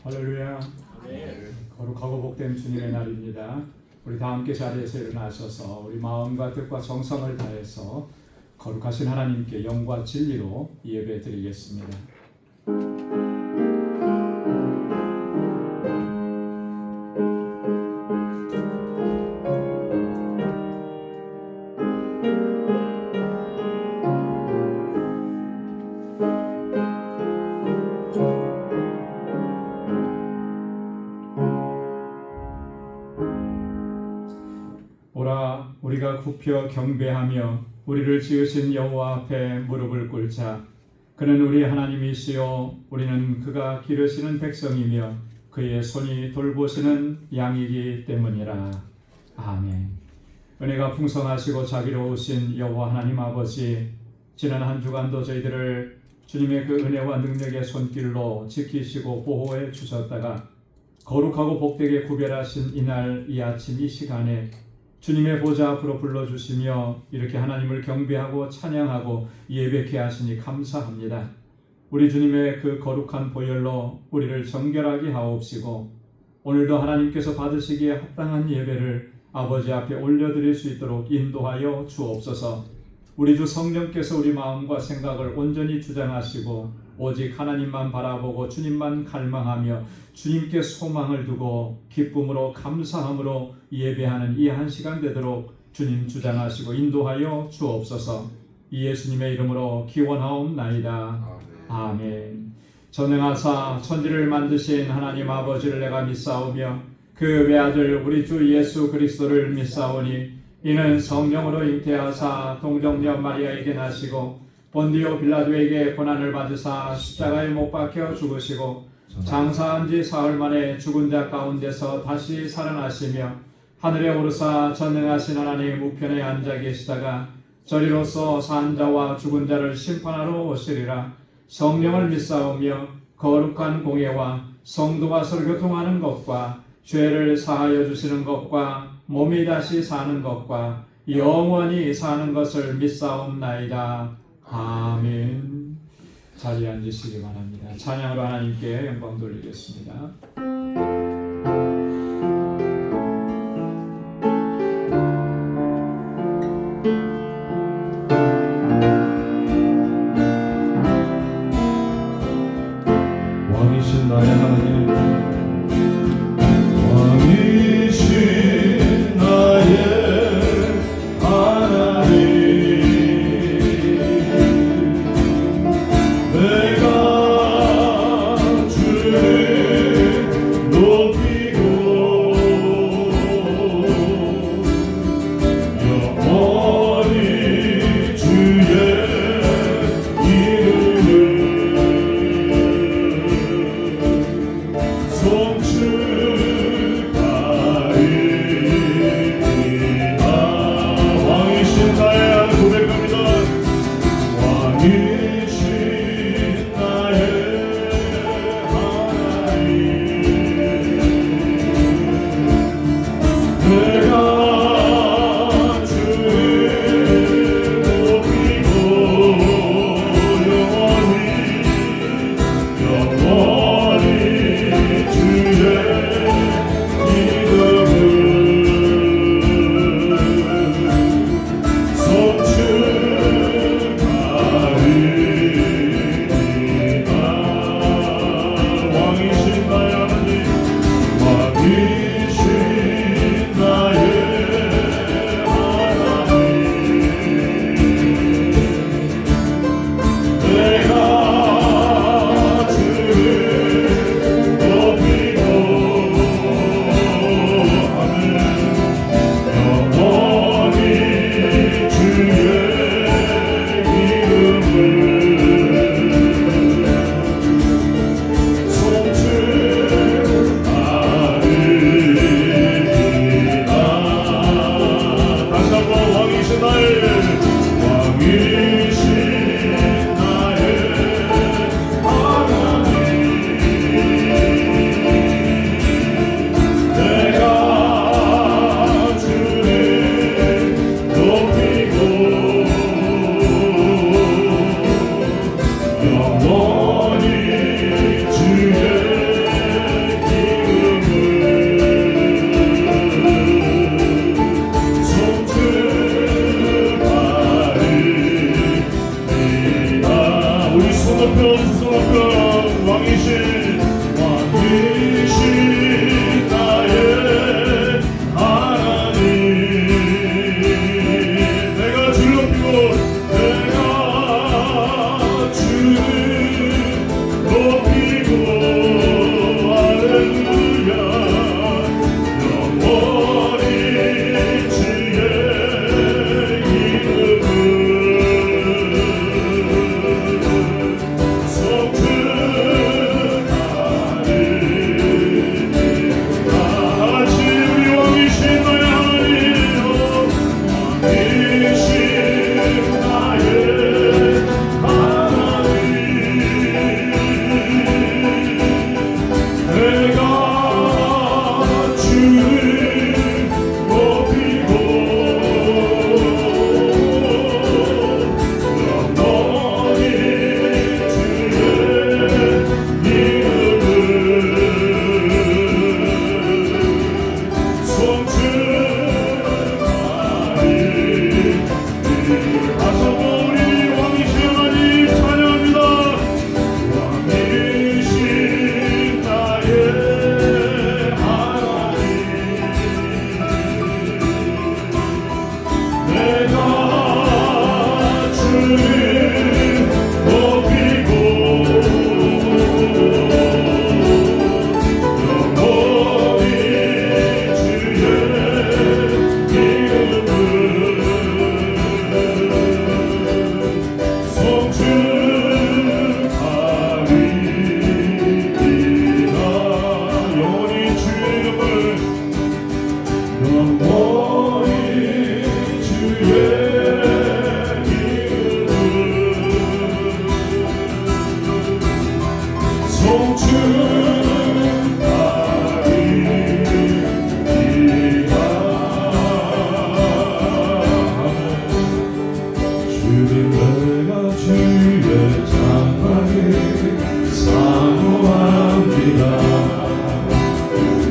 할렐루야. 거룩하고 복된 주님의 날입니다. 우리 다 함께 자리에서 일어나셔서 우리 마음과 뜻과 정성을 다해서 거룩하신 하나님께 영과 진리로 예배 드리겠습니다. 오라 우리가 굽혀 경배하며 우리를 지으신 여호와 앞에 무릎을 꿇자. 그는 우리 하나님이시요 우리는 그가 기르시는 백성이며 그의 손이 돌보시는 양이기 때문이라. 아멘. 은혜가 풍성하시고 자비로우신 여호와 하나님 아버지, 지난 한 주간도 저희들을 주님의 그 은혜와 능력의 손길로 지키시고 보호해 주셨다가 거룩하고 복되게 구별하신 이날 이 아침 이 시간에 주님의 보좌 앞으로 불러주시며 이렇게 하나님을 경배하고 찬양하고 예배케 하시니 감사합니다. 우리 주님의 그 거룩한 보혈로 우리를 정결하게 하옵시고 오늘도 하나님께서 받으시기에 합당한 예배를 아버지 앞에 올려드릴 수 있도록 인도하여 주옵소서. 우리 주 성령께서 우리 마음과 생각을 온전히 주장하시고 오직 하나님만 바라보고 주님만 갈망하며 주님께 소망을 두고 기쁨으로 감사함으로 예배하는 이 한 시간 되도록 주님 주장하시고 인도하여 주옵소서. 이 예수님의 이름으로 기원하옵나이다. 아멘. 전능하사 천지를 만드신 하나님 아버지를 내가 믿사오며 그 외아들 우리 주 예수 그리스도를 믿사오니 이는 성령으로 잉태하사 동정녀 마리아에게 나시고 본디오 빌라도에게 고난을 받으사 십자가에 못 박혀 죽으시고 장사한 지 사흘 만에 죽은 자 가운데서 다시 살아나시며 하늘에 오르사 전능하신 하나님 우편에 앉아 계시다가 저리로서 산 자와 죽은 자를 심판하러 오시리라. 성령을 믿사오며 거룩한 공예와 성도와 서로 교통하는 것과 죄를 사하여 주시는 것과 몸이 다시 사는 것과 영원히 사는 것을 믿사옵나이다. 아멘. 자리에 앉으시기 바랍니다. 찬양으로 하나님께 영광 돌리겠습니다. 왕이신 나의 하나님, 왕이신 나의 하나님, 내가 주를 높이고 영원히 주의 이름을 송축하리이다. 왕이신 나의 고백합니다. 왕이신 나의 하나님, 내가 주를 높이고 영원히 주의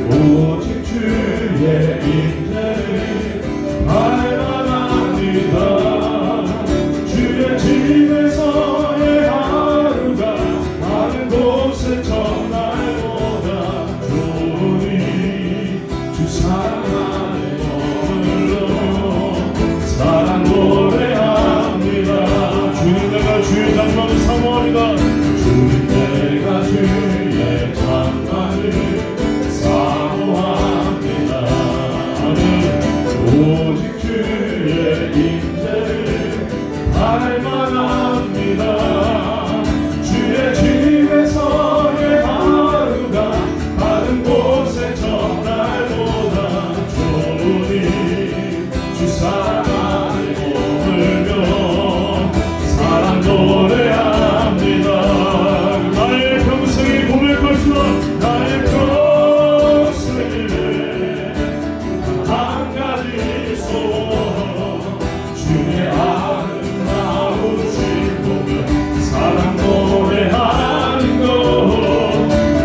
오직 주의 인재를 발만합니다. 주의 집에서의 하루가 다른 곳의 전날보다 좋으니 주 사랑하는 오늘로 사랑 노래합니다. 주님 내가 주의 장막을 사모합니다. 주님 내가 주의 장막을 사모합니다. 오직 주의 인재를 발만합니다. 주의 집에서의 하루가 다른 곳의 전날보다 좋으니 주 사랑하는 오늘며 사랑 노래합니다. 나의 평생이 고백할 수는 나의 평생에 한 가지 소원 주의 아름다우신 보며 사랑 노래하는 것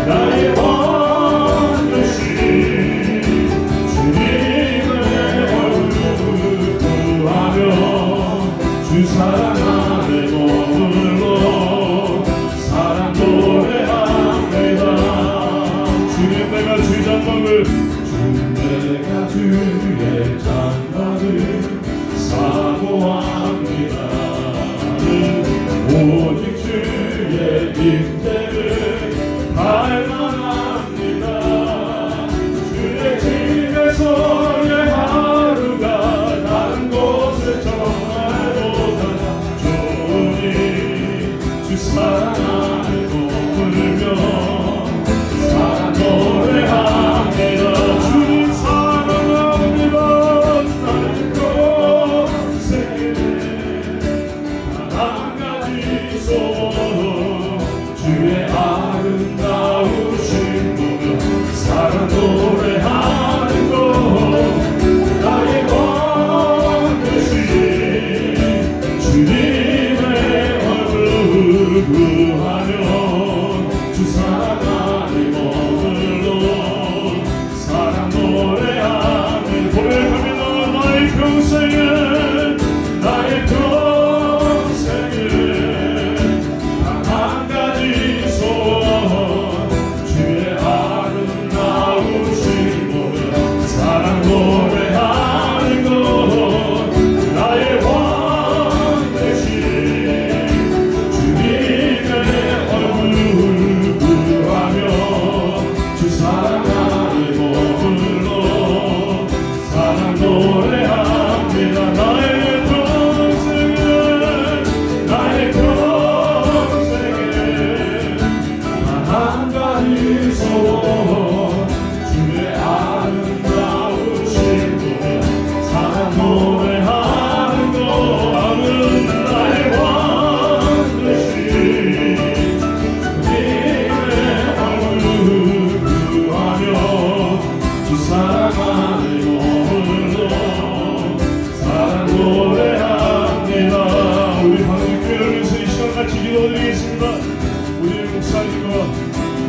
나의 반드시 주님의 얼굴 구하며 주 사랑하는 오늘로 사랑 노래합니다. 주님 내가 주의 장막을 주님 내가 주의 장막을 사모합니다. 오직 주의 임재를 발만합니다. 주의 집에서의 하루가 다른 곳의 전날보다 좋으니 주 사랑하는 오늘며 사랑 노래합니다. 주님 사랑합니다. 나의 평생에 한 가지 소원 주의 아름다우신 보며 사랑 노래하는 것 나의 반드시 주님의 얼굴 구하며 주 사랑하는 오늘로 사랑 노래하는 고백합니다. 나의 평생에 나의 평생에 한 가지 소원 주의 아름다우신 보며 사랑 노래하는 것 나의 반드시 주님의 얼굴 구하며 주 사랑하는 오늘로 사랑 노래합니다. 나의 평생에 나의 평생에 한 가지 소원 주의 아름다우신 보며 사랑 노래하는 것 나는 나의 반드시 주님의 얼굴 구하며 주 사랑하는 오늘로 사랑 노래합니다. 우리 방송교회를 위해서 이 시간 같이 기도드리겠습니다. 우리 목사님과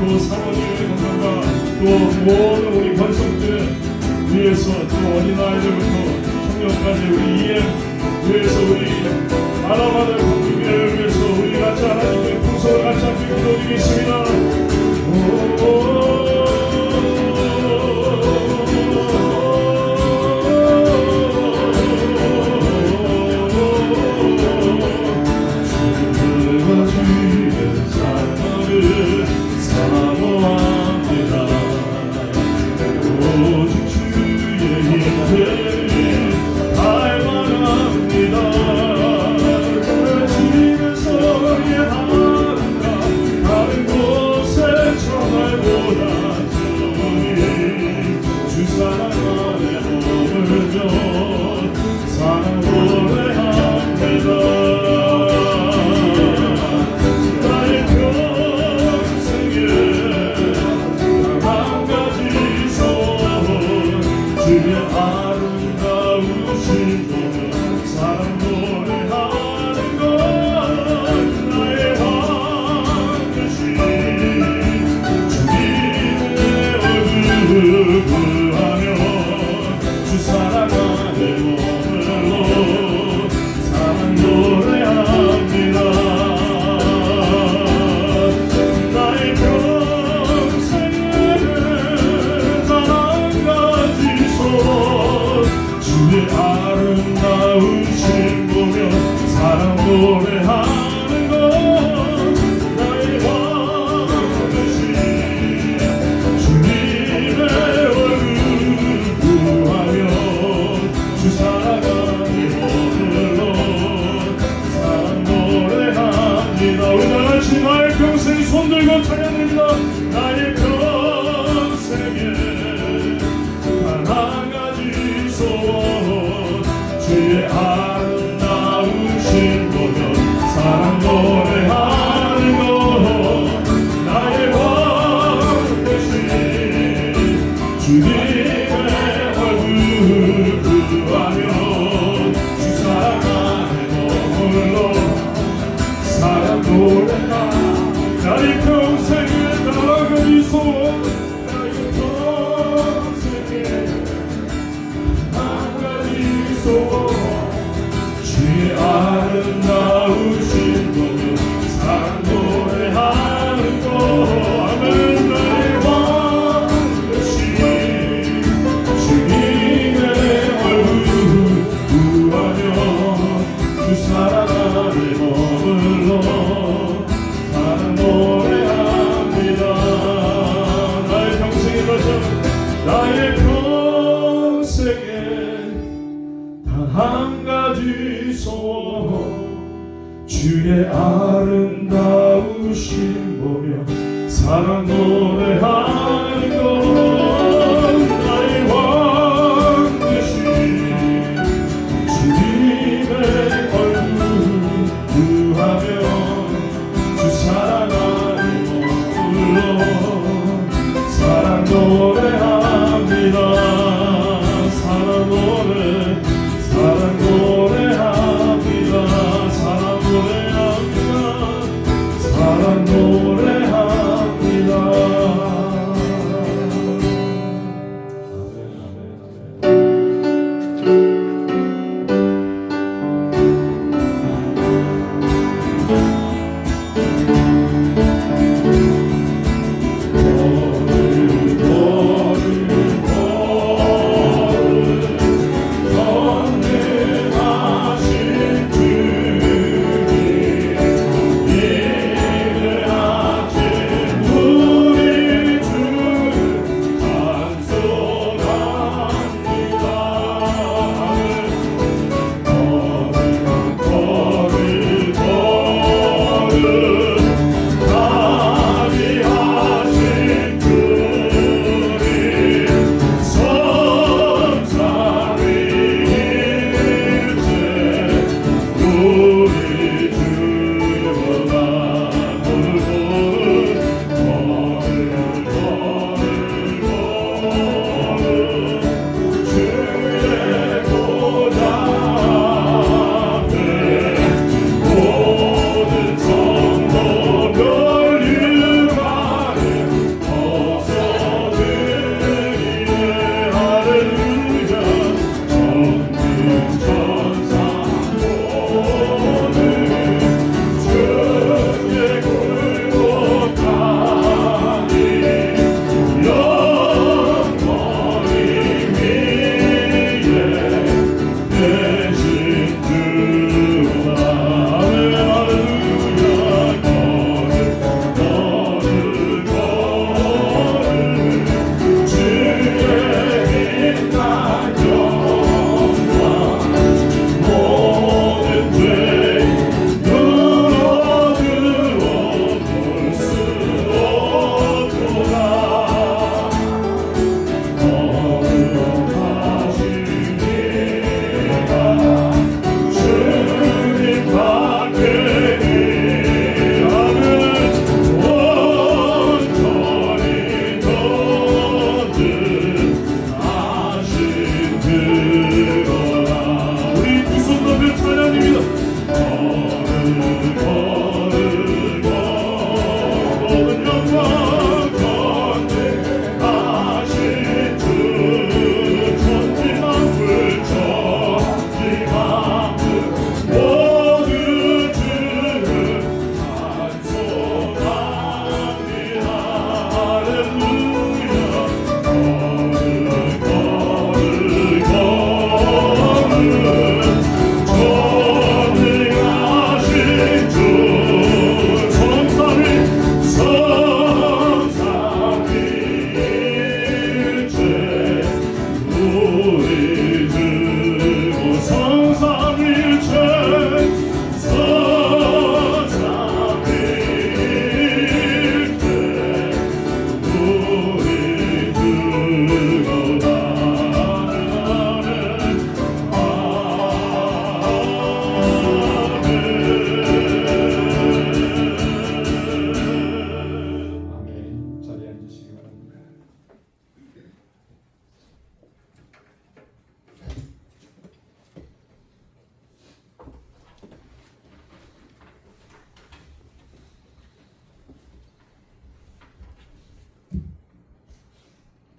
또 사모님의 건강과 또 모든 우리 권속들 위해서 또 어린아이들부터 청년까지 우리 EM 위해서 우리 알아가는 방송교회를 위해서 우리 같이 하나님의 풍성을 같이 함께 기도드리겠습니다. 다른 곳에 주님의 얼굴 구하며 주 사랑 안에 머물러 사랑 노래가 나의 평생에 나아가리 소원 나의 평생에 한 가지 소원 주의 아름다우신 보며 사랑 노래하는 것 아멘 나의 왕 되신 주님의 얼굴 구하며 주 사랑 안에 머물러 사랑 노래합니다 나의 평생에 가져 나의 평생에 단 한 가지 소원 주의 아름다우신 보며 사랑 노래하는 것 나의 왕 되신 주님의 얼굴 구하며 주 사랑 안에 머물러 사랑 노래합니다 사랑 노래합니다 사랑 노래합니다 사랑 노래합니다 오늘도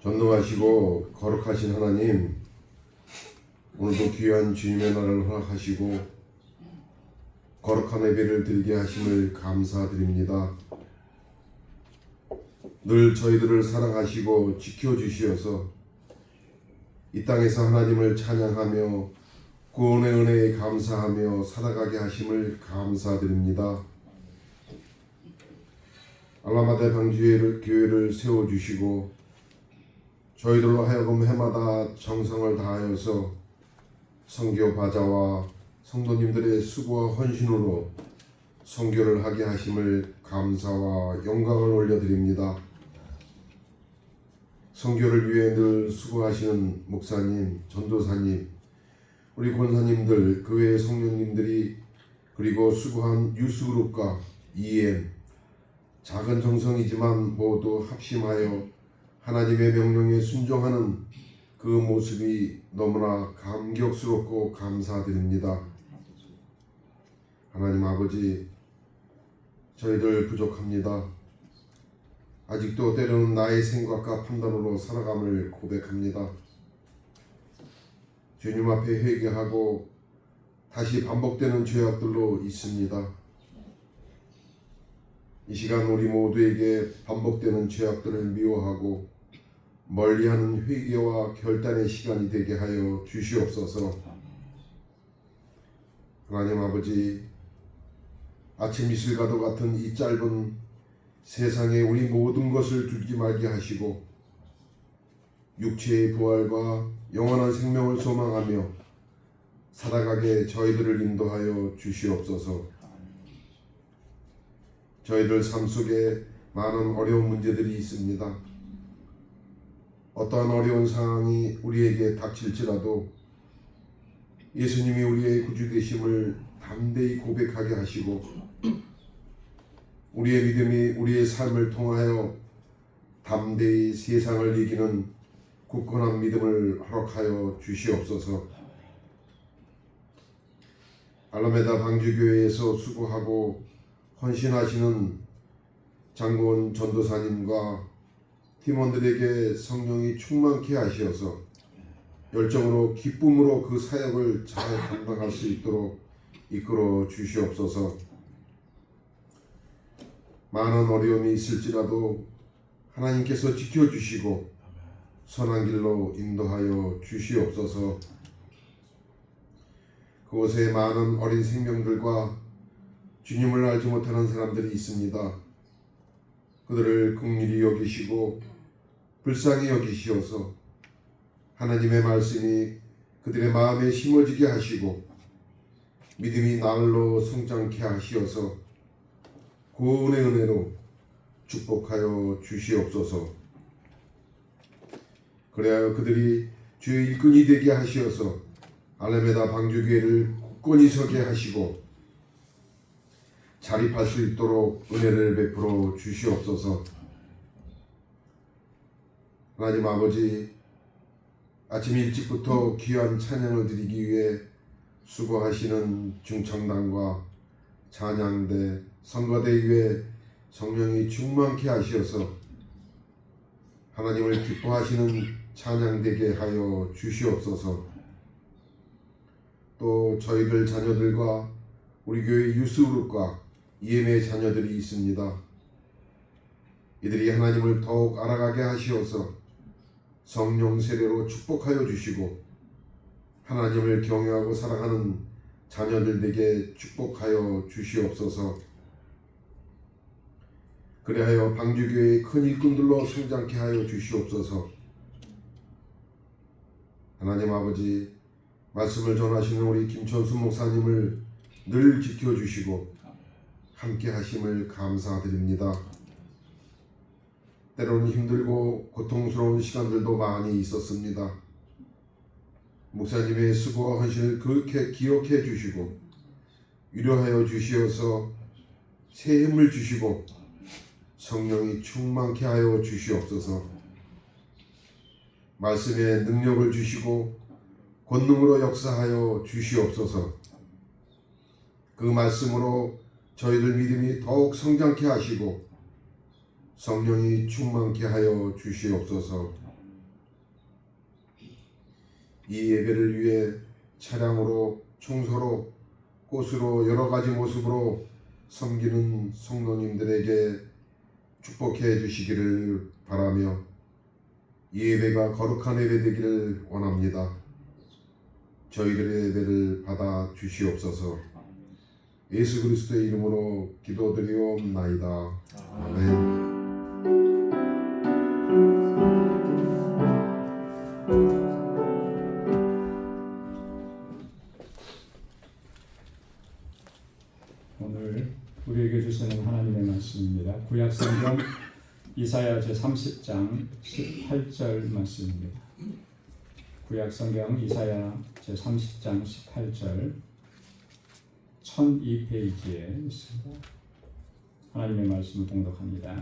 전능하시고 거룩하신 하나님, 오늘도 귀한 주님의 날을 허락하시고 거룩한 예배를 드리게 하심을 감사드립니다. 늘 저희들을 사랑하시고 지켜주시어서 이 땅에서 하나님을 찬양하며 구원의 은혜에 감사하며 살아가게 하심을 감사드립니다. 알라마대 방주교회를 세워주시고 저희들로 하여금 해마다 정성을 다하여서 선교 바자와 성도님들의 수고와 헌신으로 선교를 하게 하심을 감사와 영광을 올려드립니다. 선교를 위해 늘 수고하시는 목사님, 전도사님, 우리 권사님들, 그 외의 성령님들이, 그리고 수고한 유스그룹과 EM, 작은 정성이지만 모두 합심하여 하나님의 명령에 순종하는 그 모습이 너무나 감격스럽고 감사드립니다. 하나님 아버지, 저희들 부족합니다. 아직도 때로는 나의 생각과 판단으로 살아감을 고백합니다. 주님 앞에 회개하고 다시 반복되는 죄악들로 있습니다. 이 시간 우리 모두에게 반복되는 죄악들을 미워하고 멀리하는 회개와 결단의 시간이 되게 하여 주시옵소서. 하나님 아버지, 아침 이슬과도 같은 이 짧은 세상에 우리 모든 것을 두지 말게 하시고 육체의 부활과 영원한 생명을 소망하며 살아가게 저희들을 인도하여 주시옵소서. 저희들 삶 속에 많은 어려운 문제들이 있습니다. 어떠한 어려운 상황이 우리에게 닥칠지라도 예수님이 우리의 구주 되심을 담대히 고백하게 하시고 우리의 믿음이 우리의 삶을 통하여 담대히 세상을 이기는 굳건한 믿음을 허락하여 주시옵소서. 알라메다 방주교회에서 수고하고 헌신하시는 장로원 전도사님과 팀원들에게 성령이 충만케 하시어서 열정으로 기쁨으로 그 사역을 잘 감당할 수 있도록 이끌어 주시옵소서. 많은 어려움이 있을지라도 하나님께서 지켜주시고 선한 길로 인도하여 주시옵소서. 그곳에 많은 어린 생명들과 주님을 알지 못하는 사람들이 있습니다. 그들을 긍휼히 여기시고 불쌍히 여기시어서 하나님의 말씀이 그들의 마음에 심어지게 하시고 믿음이 나흘로 성장케 하시어서 구원의 은혜로 축복하여 주시옵소서. 그래야 그들이 주의 일꾼이 되게 하시어서 알라메다 방주교회를 굳건히 서게 하시고 자립할 수 있도록 은혜를 베풀어 주시옵소서. 하나님 아버지, 아침 일찍부터 귀한 찬양을 드리기 위해 수고하시는 중창단과 찬양대, 선거대 위에 성령이 충만케 하시어서 하나님을 기뻐하시는 찬양되게 하여 주시옵소서. 또 저희들 자녀들과 우리 교회 유스그룹과 EM의 자녀들이 있습니다. 이들이 하나님을 더욱 알아가게 하시어서 성령 세례로 축복하여 주시고 하나님을 경외하고 사랑하는 자녀들에게 축복하여 주시옵소서. 그리하여 방주교회의 큰 일꾼들로 성장케 하여 주시옵소서. 하나님 아버지, 말씀을 전하시는 우리 김천수 목사님을 늘 지켜주시고 함께 하심을 감사드립니다. 때로는 힘들고 고통스러운 시간들도 많이 있었습니다. 목사님의 수고와 헌신을 그렇게 기억해 주시고 위로하여 주시어서 새 힘을 주시고 성령이 충만케 하여 주시옵소서. 말씀에 능력을 주시고 권능으로 역사하여 주시옵소서. 그 말씀으로 저희들 믿음이 더욱 성장케 하시고 성령이 충만케 하여 주시옵소서. 이 예배를 위해 차량으로, 청소로, 꽃으로 여러 가지 모습으로 섬기는 성도님들에게 축복해 주시기를 바라며 이 예배가 거룩한 예배 되기를 원합니다. 저희들의 예배를 받아 주시옵소서. 예수 그리스도의 이름으로 기도드리옵나이다. 아멘. 오늘 우리에게 주시는 하나님의 말씀입니다. 구약성경 이사야 제30장 18절 말씀입니다. 구약성경 이사야 제30장 18절 1002페이지에 있습니다. 하나님의 말씀을 봉독합니다.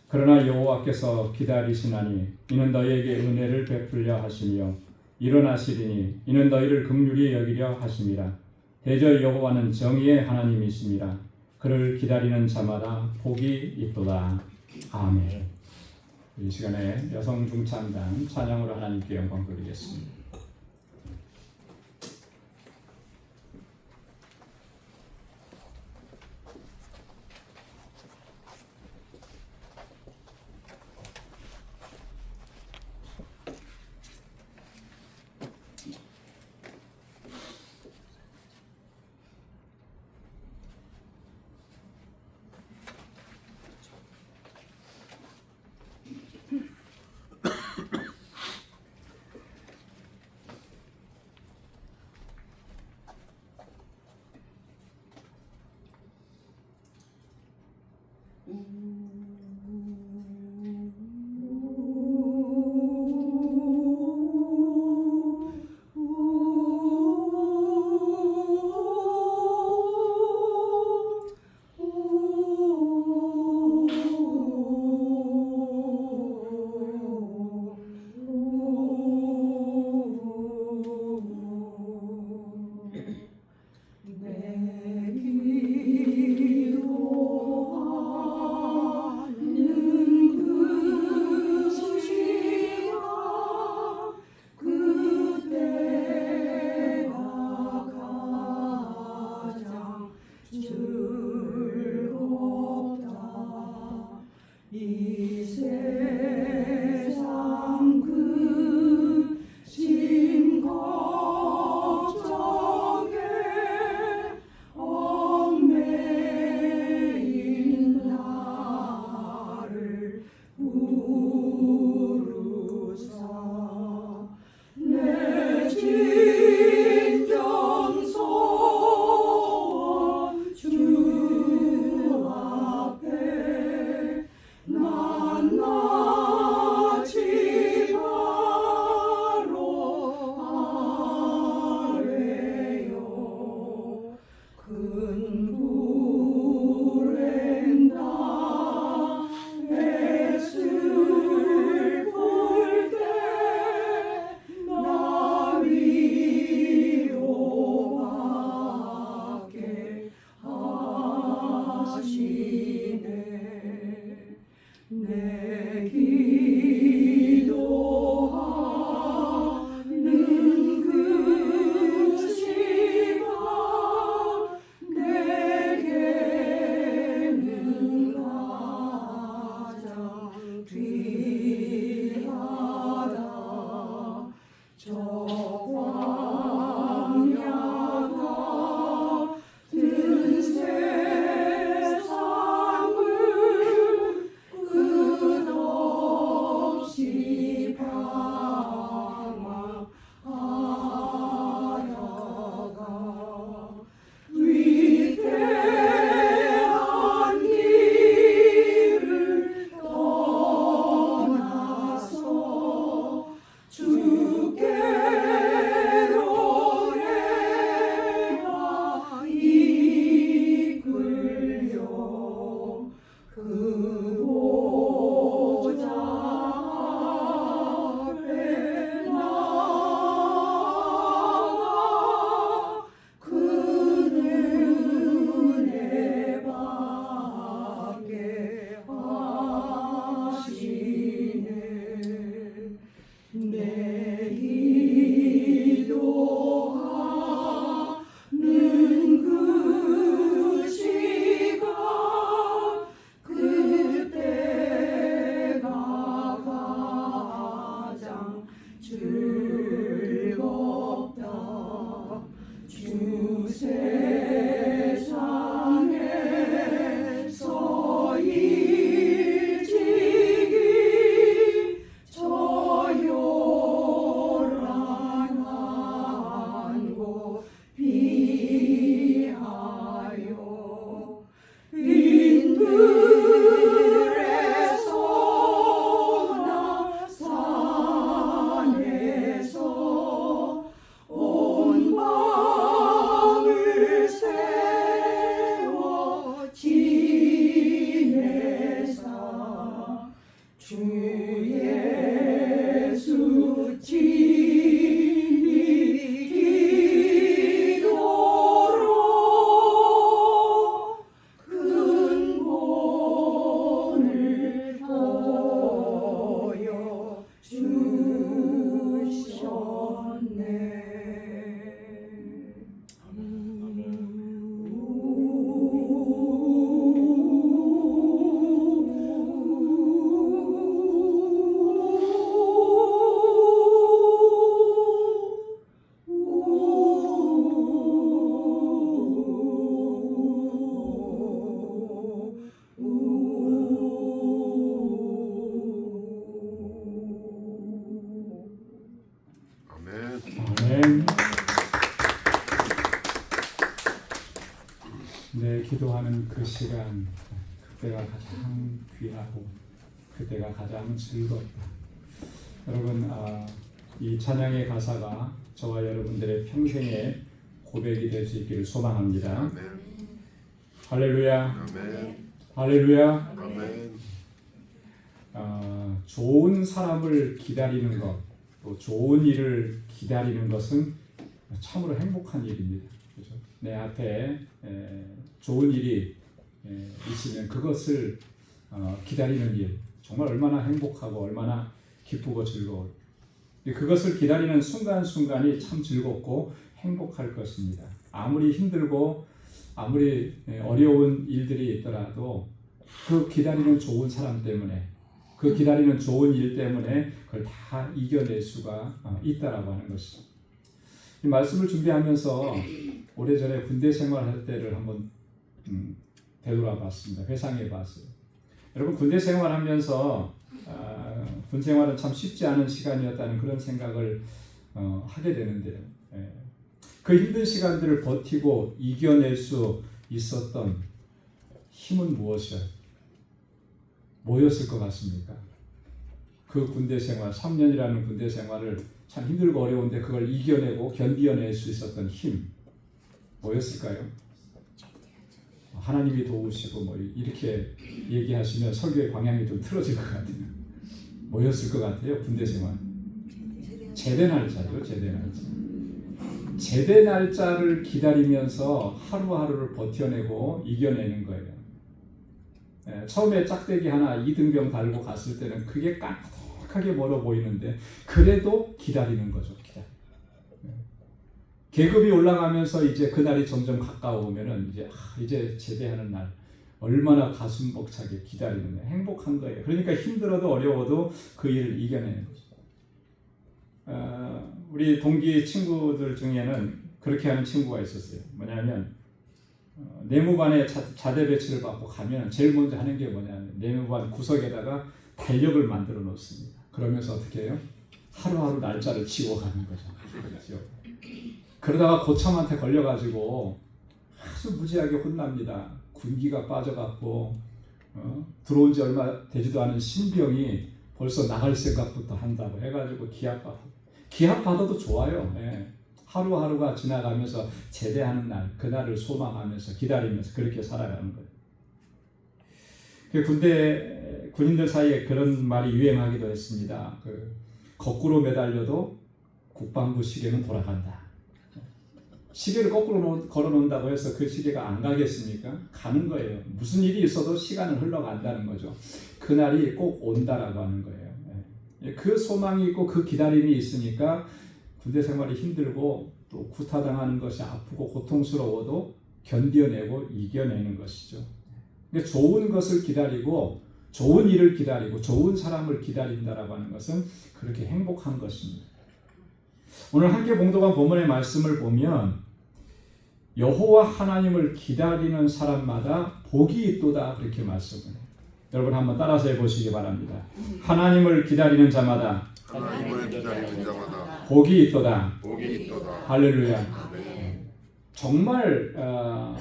그러나 여호와께서 기다리시나니 이는 너희에게 은혜를 베풀려 하시며 일어나시리니 이는 너희를 긍휼히 여기려 하심이라. 대저 여호와는 정의의 하나님이심이라. 그를 기다리는 자마다 복이 있도다. 아멘. 이 시간에 여성 중창단 찬양으로 하나님께 영광 돌리겠습니다. 기도하는 그 시간, 그때가 가장 귀하고 그때가 가장 즐겁다. 여러분, 이 찬양의 가사가 저와 여러분들의 평생의 고백이 될 수 있기를 소망합니다. 할렐루야. 할렐루야. 좋은 사람을 기다리는 것, 또 좋은 일을 기다리는 것은 참으로 행복한 일입니다. 그렇죠? 내 앞에 좋은 일이 있으면 그것을 기다리는 일, 정말 얼마나 행복하고 얼마나 기쁘고 즐거워. 그것을 기다리는 순간순간이 참 즐겁고 행복할 것입니다. 아무리 힘들고 아무리 어려운 일들이 있더라도 그 기다리는 좋은 사람 때문에, 그 기다리는 좋은 일 때문에 그걸 다 이겨낼 수가 있다라고 하는 것이죠. 이 말씀을 준비하면서 오래전에 군대 생활할 때를 한번 되돌아봤습니다. 회상해봤어요. 여러분, 군대 생활하면서 군 생활은 참 쉽지 않은 시간이었다는 그런 생각을 하게 되는데요. 그 힘든 시간들을 버티고 이겨낼 수 있었던 힘은 뭐였을 것 같습니까? 그 군대 생활, 3년이라는 군대 생활을 참 힘들고 어려운데 그걸 이겨내고 견디어낼 수 있었던 힘, 뭐였을까요? 하나님이 도우시고 뭐 이렇게 얘기하시면 설교의 방향이 좀 틀어질 것 같아요. 뭐였을 것 같아요? 군대 생활. 제대 날짜죠. 제대 날짜. 제대 날짜를 기다리면서 하루하루를 버텨내고 이겨내는 거예요. 처음에 짝대기 하나 2등병 달고 갔을 때는 그게 깜깜하게 멀어 보이는데 그래도 기다리는 거죠. 계급이 올라가면서 이제 그날이 점점 가까워오면은 이제 제대하는 날, 얼마나 가슴 벅차게 기다리는 거예요. 행복한 거예요. 그러니까 힘들어도 어려워도 그 일을 이겨내는 거죠. 우리 동기 친구들 중에는 그렇게 하는 친구가 있었어요. 뭐냐면 내무반에 자대 배치를 받고 가면 제일 먼저 하는 게 뭐냐면 내무반 구석에다가 달력을 만들어 놓습니다. 그러면서 어떻게 해요? 하루하루 날짜를 지워가는 거죠. 그렇죠? 그러다가 고참한테 걸려가지고 아주 무지하게 혼납니다. 군기가 빠져갖고 들어온 지 얼마 되지도 않은 신병이 벌써 나갈 생각부터 한다고 해가지고 기합받아도 좋아요. 하루하루가 지나가면서 제대하는 날, 그날을 소망하면서 기다리면서 그렇게 살아가는 거예요. 군인들 사이에 그런 말이 유행하기도 했습니다. 거꾸로 매달려도 국방부 시계는 돌아간다. 시계를 거꾸로 걸어놓는다고 해서 그 시계가 안 가겠습니까? 가는 거예요. 무슨 일이 있어도 시간은 흘러간다는 거죠. 그날이 꼭 온다라고 하는 거예요. 그 소망이 있고 그 기다림이 있으니까 군대 생활이 힘들고 또 구타당하는 것이 아프고 고통스러워도 견뎌내고 이겨내는 것이죠. 좋은 것을 기다리고 좋은 일을 기다리고 좋은 사람을 기다린다라고 하는 것은 그렇게 행복한 것입니다. 오늘 함께 봉독한 본문의 말씀을 보면 여호와 하나님을 기다리는 사람마다 복이 있도다 그렇게 말씀을 해요. 여러분 한번 따라서 해보시기 바랍니다. 하나님을 기다리는 자마다 복이 있도다. 할렐루야. 정말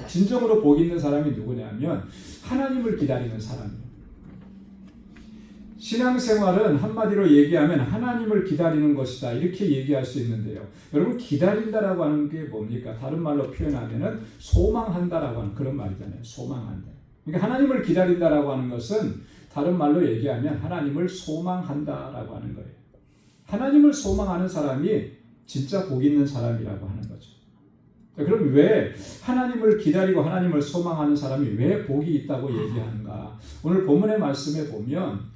진정으로 복 있는 사람이 누구냐면 하나님을 기다리는 사람이에요. 신앙생활은 한마디로 얘기하면 하나님을 기다리는 것이다 이렇게 얘기할 수 있는데요. 여러분 기다린다라고 하는 게 뭡니까? 다른 말로 표현하면은 소망한다라고 하는 그런 말이잖아요. 소망한다. 그러니까 하나님을 기다린다라고 하는 것은 다른 말로 얘기하면 하나님을 소망한다라고 하는 거예요. 하나님을 소망하는 사람이 진짜 복 있는 사람이라고 하는 거죠. 그럼 왜 하나님을 기다리고 하나님을 소망하는 사람이 왜 복이 있다고 얘기하는가? 오늘 본문의 말씀에 보면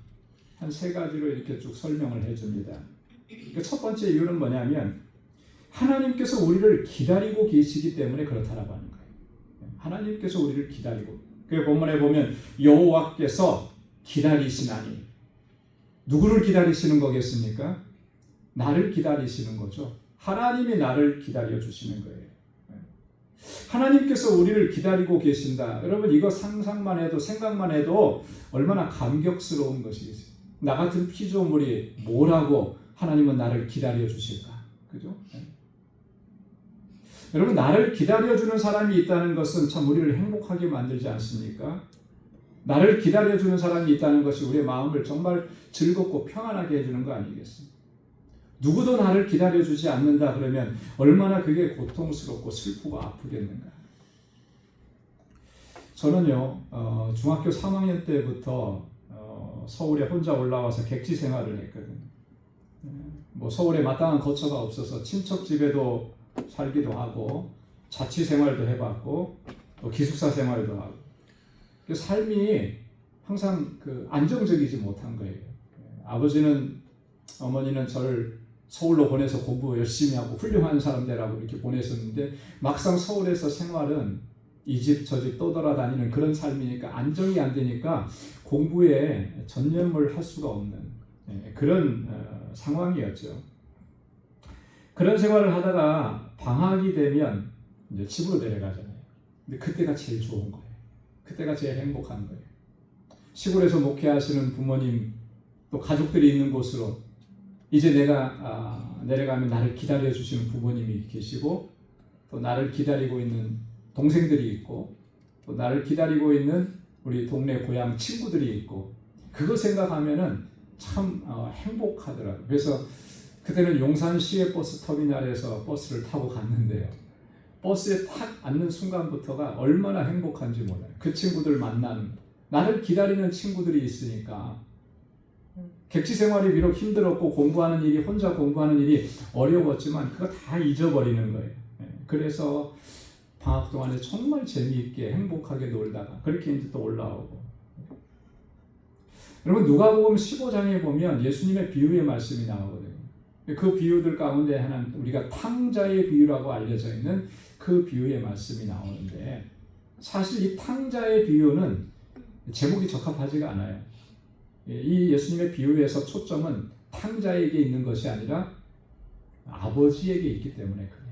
한 3가지로 이렇게 쭉 설명을 해줍니다. 첫 번째 이유는 뭐냐면 하나님께서 우리를 기다리고 계시기 때문에 그렇다라고 하는 거예요. 하나님께서 우리를 기다리고, 그 본문에 보면 여호와께서 기다리시나니, 누구를 기다리시는 거겠습니까? 나를 기다리시는 거죠. 하나님이 나를 기다려 주시는 거예요. 하나님께서 우리를 기다리고 계신다. 여러분 이거 상상만 해도 생각만 해도 얼마나 감격스러운 것이겠어요. 나 같은 피조물이 뭐라고 하나님은 나를 기다려 주실까? 그죠? 여러분, 나를 기다려주는 사람이 있다는 것은 참 우리를 행복하게 만들지 않습니까? 나를 기다려주는 사람이 있다는 것이 우리의 마음을 정말 즐겁고 평안하게 해주는 거 아니겠습니까? 누구도 나를 기다려주지 않는다 그러면 얼마나 그게 고통스럽고 슬프고 아프겠는가. 저는요, 중학교 3학년 때부터 서울에 혼자 올라와서 객지 생활을 했거든요. 뭐 서울에 마땅한 거처가 없어서 친척 집에도 살기도 하고 자취 생활도 해봤고 또 기숙사 생활도 하고, 그 삶이 항상 그 안정적이지 못한 거예요. 아버지는, 어머니는 저를 서울로 보내서 공부 열심히 하고 훌륭한 사람 되라고 이렇게 보냈었는데, 막상 서울에서 생활은 이 집 저 집 떠돌아다니는 그런 삶이니까 안정이 안 되니까 공부에 전념을 할 수가 없는 그런 상황이었죠. 그런 생활을 하다가 방학이 되면 이제 집으로 내려가잖아요. 근데 그때가 제일 좋은 거예요. 그때가 제일 행복한 거예요. 시골에서 목회하시는 부모님, 또 가족들이 있는 곳으로 이제 내가 내려가면 나를 기다려 주시는 부모님이 계시고, 또 나를 기다리고 있는 동생들이 있고, 또 나를 기다리고 있는 우리 동네 고향 친구들이 있고, 그거 생각하면은 참 행복하더라고요. 그래서 그때는 용산 시외버스 터미널에서 버스를 타고 갔는데요, 버스에 탁 앉는 순간부터가 얼마나 행복한지 몰라요. 그 친구들 만나는, 나를 기다리는 친구들이 있으니까. 객지 생활이 비록 힘들었고 공부하는 일이, 혼자 공부하는 일이 어려웠지만 그거 다 잊어버리는 거예요. 그래서 방학 동안에 정말 재미있게 행복하게 놀다가 그렇게 이제 또 올라오고. 여러분, 누가복음 15장에 보면 예수님의 비유의 말씀이 나오거든요. 그 비유들 가운데 하나는 우리가 탕자의 비유라고 알려져 있는 그 비유의 말씀이 나오는데, 사실 이 탕자의 비유는 제목이 적합하지가 않아요. 이 예수님의 비유에서 초점은 탕자에게 있는 것이 아니라 아버지에게 있기 때문에 그래요.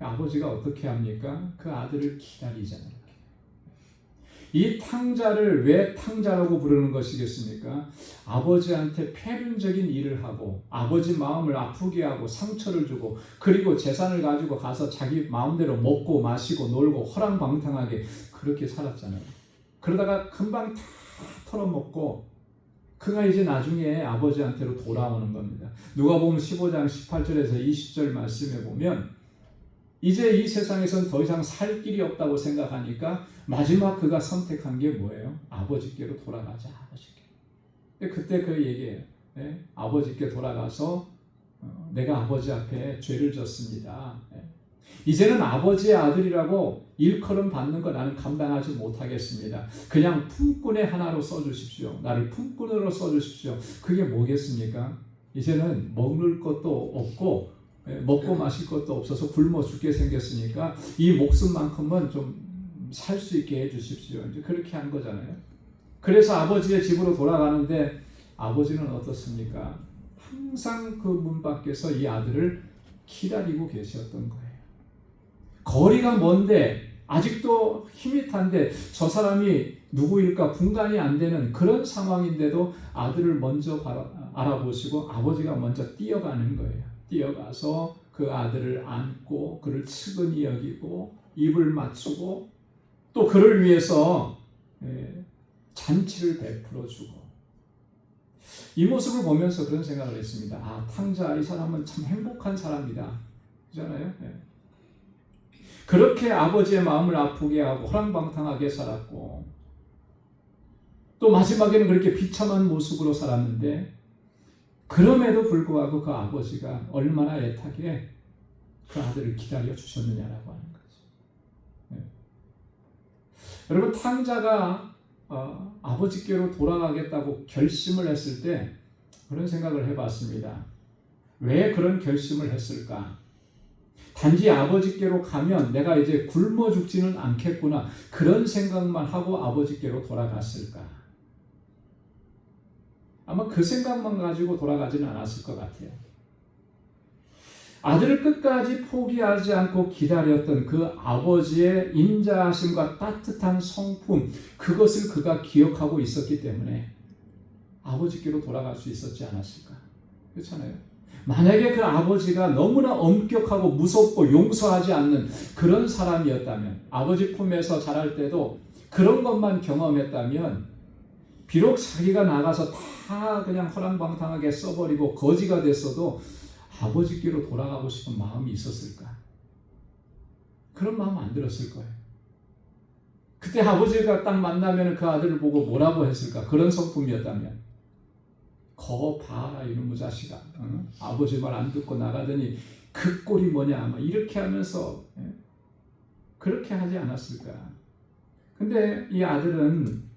아버지가 어떻게 합니까? 그 아들을 기다리잖아요. 이 탕자를 왜 탕자라고 부르는 것이겠습니까? 아버지한테 패륜적인 일을 하고 아버지 마음을 아프게 하고 상처를 주고, 그리고 재산을 가지고 가서 자기 마음대로 먹고 마시고 놀고 허랑방탕하게 그렇게 살았잖아요. 그러다가 금방 다 털어먹고 그가 이제 나중에 아버지한테로 돌아오는 겁니다. 누가복음 15장 18절에서 20절 말씀에 보면, 이제 이 세상에선 더 이상 살 길이 없다고 생각하니까 마지막 그가 선택한 게 뭐예요? 아버지께로 돌아가자. 아버지께. 그때 그 얘기예요. 아버지께 돌아가서 내가 아버지 앞에 죄를 졌습니다. 이제는 아버지의 아들이라고 일컬음 받는 거 나는 감당하지 못하겠습니다. 그냥 품꾼의 하나로 써주십시오. 나를 품꾼으로 써주십시오. 그게 뭐겠습니까? 이제는 먹을 것도 없고 먹고 마실 것도 없어서 굶어 죽게 생겼으니까 이 목숨만큼은 좀 살 수 있게 해주십시오. 이제 그렇게 한 거잖아요. 그래서 아버지의 집으로 돌아가는데 아버지는 어떻습니까? 항상 그 문 밖에서 이 아들을 기다리고 계셨던 거예요. 거리가 먼데 아직도 희밋한데 저 사람이 누구일까 분간이 안 되는 그런 상황인데도 아들을 먼저 알아보시고 아버지가 먼저 뛰어가는 거예요. 뛰어가서 그 아들을 안고 그를 측은히 여기고 입을 맞추고 또 그를 위해서 잔치를 베풀어 주고. 이 모습을 보면서 그런 생각을 했습니다. 아, 탕자, 이 사람은 참 행복한 사람이다. 그렇잖아요. 그렇게 아버지의 마음을 아프게 하고 허랑방탕하게 살았고, 또 마지막에는 그렇게 비참한 모습으로 살았는데, 그럼에도 불구하고 그 아버지가 얼마나 애타게 그 아들을 기다려 주셨느냐라고 하는 거죠. 여러분, 탕자가 아버지께로 돌아가겠다고 결심을 했을 때 그런 생각을 해봤습니다. 왜 그런 결심을 했을까? 단지 아버지께로 가면 내가 이제 굶어 죽지는 않겠구나, 그런 생각만 하고 아버지께로 돌아갔을까? 아마 그 생각만 가지고 돌아가지는 않았을 것 같아요. 아들을 끝까지 포기하지 않고 기다렸던 그 아버지의 인자하심과 따뜻한 성품, 그것을 그가 기억하고 있었기 때문에 아버지께로 돌아갈 수 있었지 않았을까? 그렇잖아요. 만약에 그 아버지가 너무나 엄격하고 무섭고 용서하지 않는 그런 사람이었다면, 아버지 품에서 자랄 때도 그런 것만 경험했다면, 비록 자기가 나가서 다 그냥 허랑방탕하게 써버리고 거지가 됐어도 아버지께로 돌아가고 싶은 마음이 있었을까? 그런 마음 안 들었을 거예요. 그때 아버지가 딱 만나면 그 아들을 보고 뭐라고 했을까? 그런 성품이었다면, 거 봐라 이놈의 자식아, 아버지 말 안 듣고 나가더니 그 꼴이 뭐냐, 막 이렇게 하면서 그렇게 하지 않았을까? 근데 이 아들은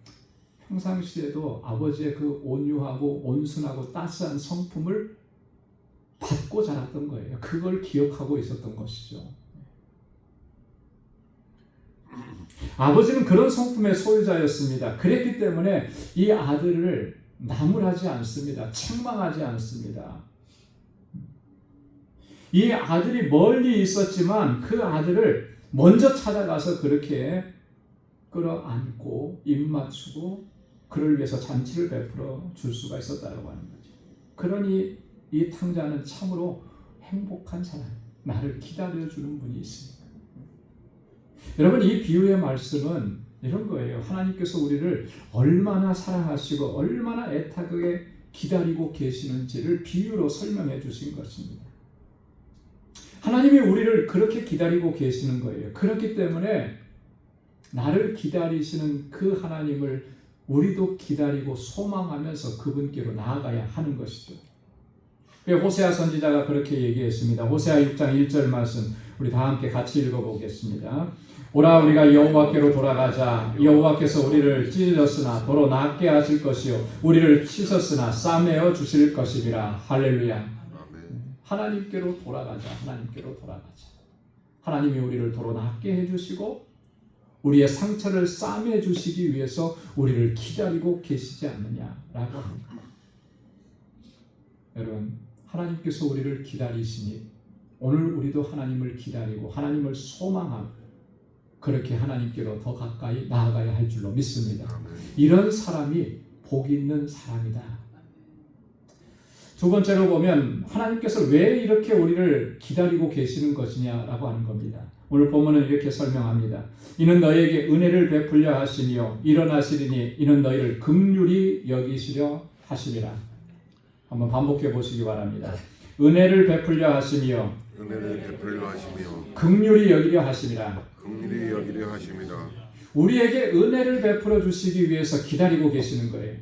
평상시에도 아버지의 그 온유하고 온순하고 따스한 성품을 받고 자랐던 거예요. 그걸 기억하고 있었던 것이죠. 아버지는 그런 성품의 소유자였습니다. 그랬기 때문에 이 아들을 나무라지 않습니다. 책망하지 않습니다. 이 아들이 멀리 있었지만 그 아들을 먼저 찾아가서 그렇게 끌어안고 입 맞추고 그를 위해서 잔치를 베풀어 줄 수가 있었다고 하는 거죠. 그러니 이 탕자는 참으로 행복한 사람, 나를 기다려주는 분이 있습니다. 여러분, 이 비유의 말씀은 이런 거예요. 하나님께서 우리를 얼마나 사랑하시고 얼마나 애타게 기다리고 계시는지를 비유로 설명해 주신 것입니다. 하나님이 우리를 그렇게 기다리고 계시는 거예요. 그렇기 때문에 나를 기다리시는 그 하나님을 우리도 기다리고 소망하면서 그분께로 나아가야 하는 것이죠. 호세아 선지자가 그렇게 얘기했습니다. 호세아 6장 1절 말씀 우리 다 함께 같이 읽어보겠습니다. 오라 우리가 여호와께로 돌아가자. 여호와께서 우리를 찢으셨으나 도로 낫게 하실 것이요 우리를 치셨으나 싸매어 주실 것이니라. 할렐루야. 아멘. 하나님께로 돌아가자. 하나님께로 돌아가자. 하나님이 우리를 도로 낫게 해주시고 우리의 상처를 싸매 주시기 위해서 우리를 기다리고 계시지 않느냐라고 합니다. 여러분, 하나님께서 우리를 기다리시니 오늘 우리도 하나님을 기다리고 하나님을 소망하고 그렇게 하나님께로 더 가까이 나아가야 할 줄로 믿습니다. 이런 사람이 복 있는 사람이다. 두 번째로 보면 하나님께서 왜 이렇게 우리를 기다리고 계시는 것이냐라고 하는 겁니다. 오늘 본문은 이렇게 설명합니다. 이는 너희에게 은혜를 베풀려 하시며 일어나시리니 이는 너희를 긍휼히 여기시려 하심이라. 한번 반복해 보시기 바랍니다. 은혜를 베풀려 하시며 긍휼히 여기려 하심이라. 긍휼히 여기려 하심이라. 우리에게 은혜를 베풀어 주시기 위해서 기다리고 계시는 거예요.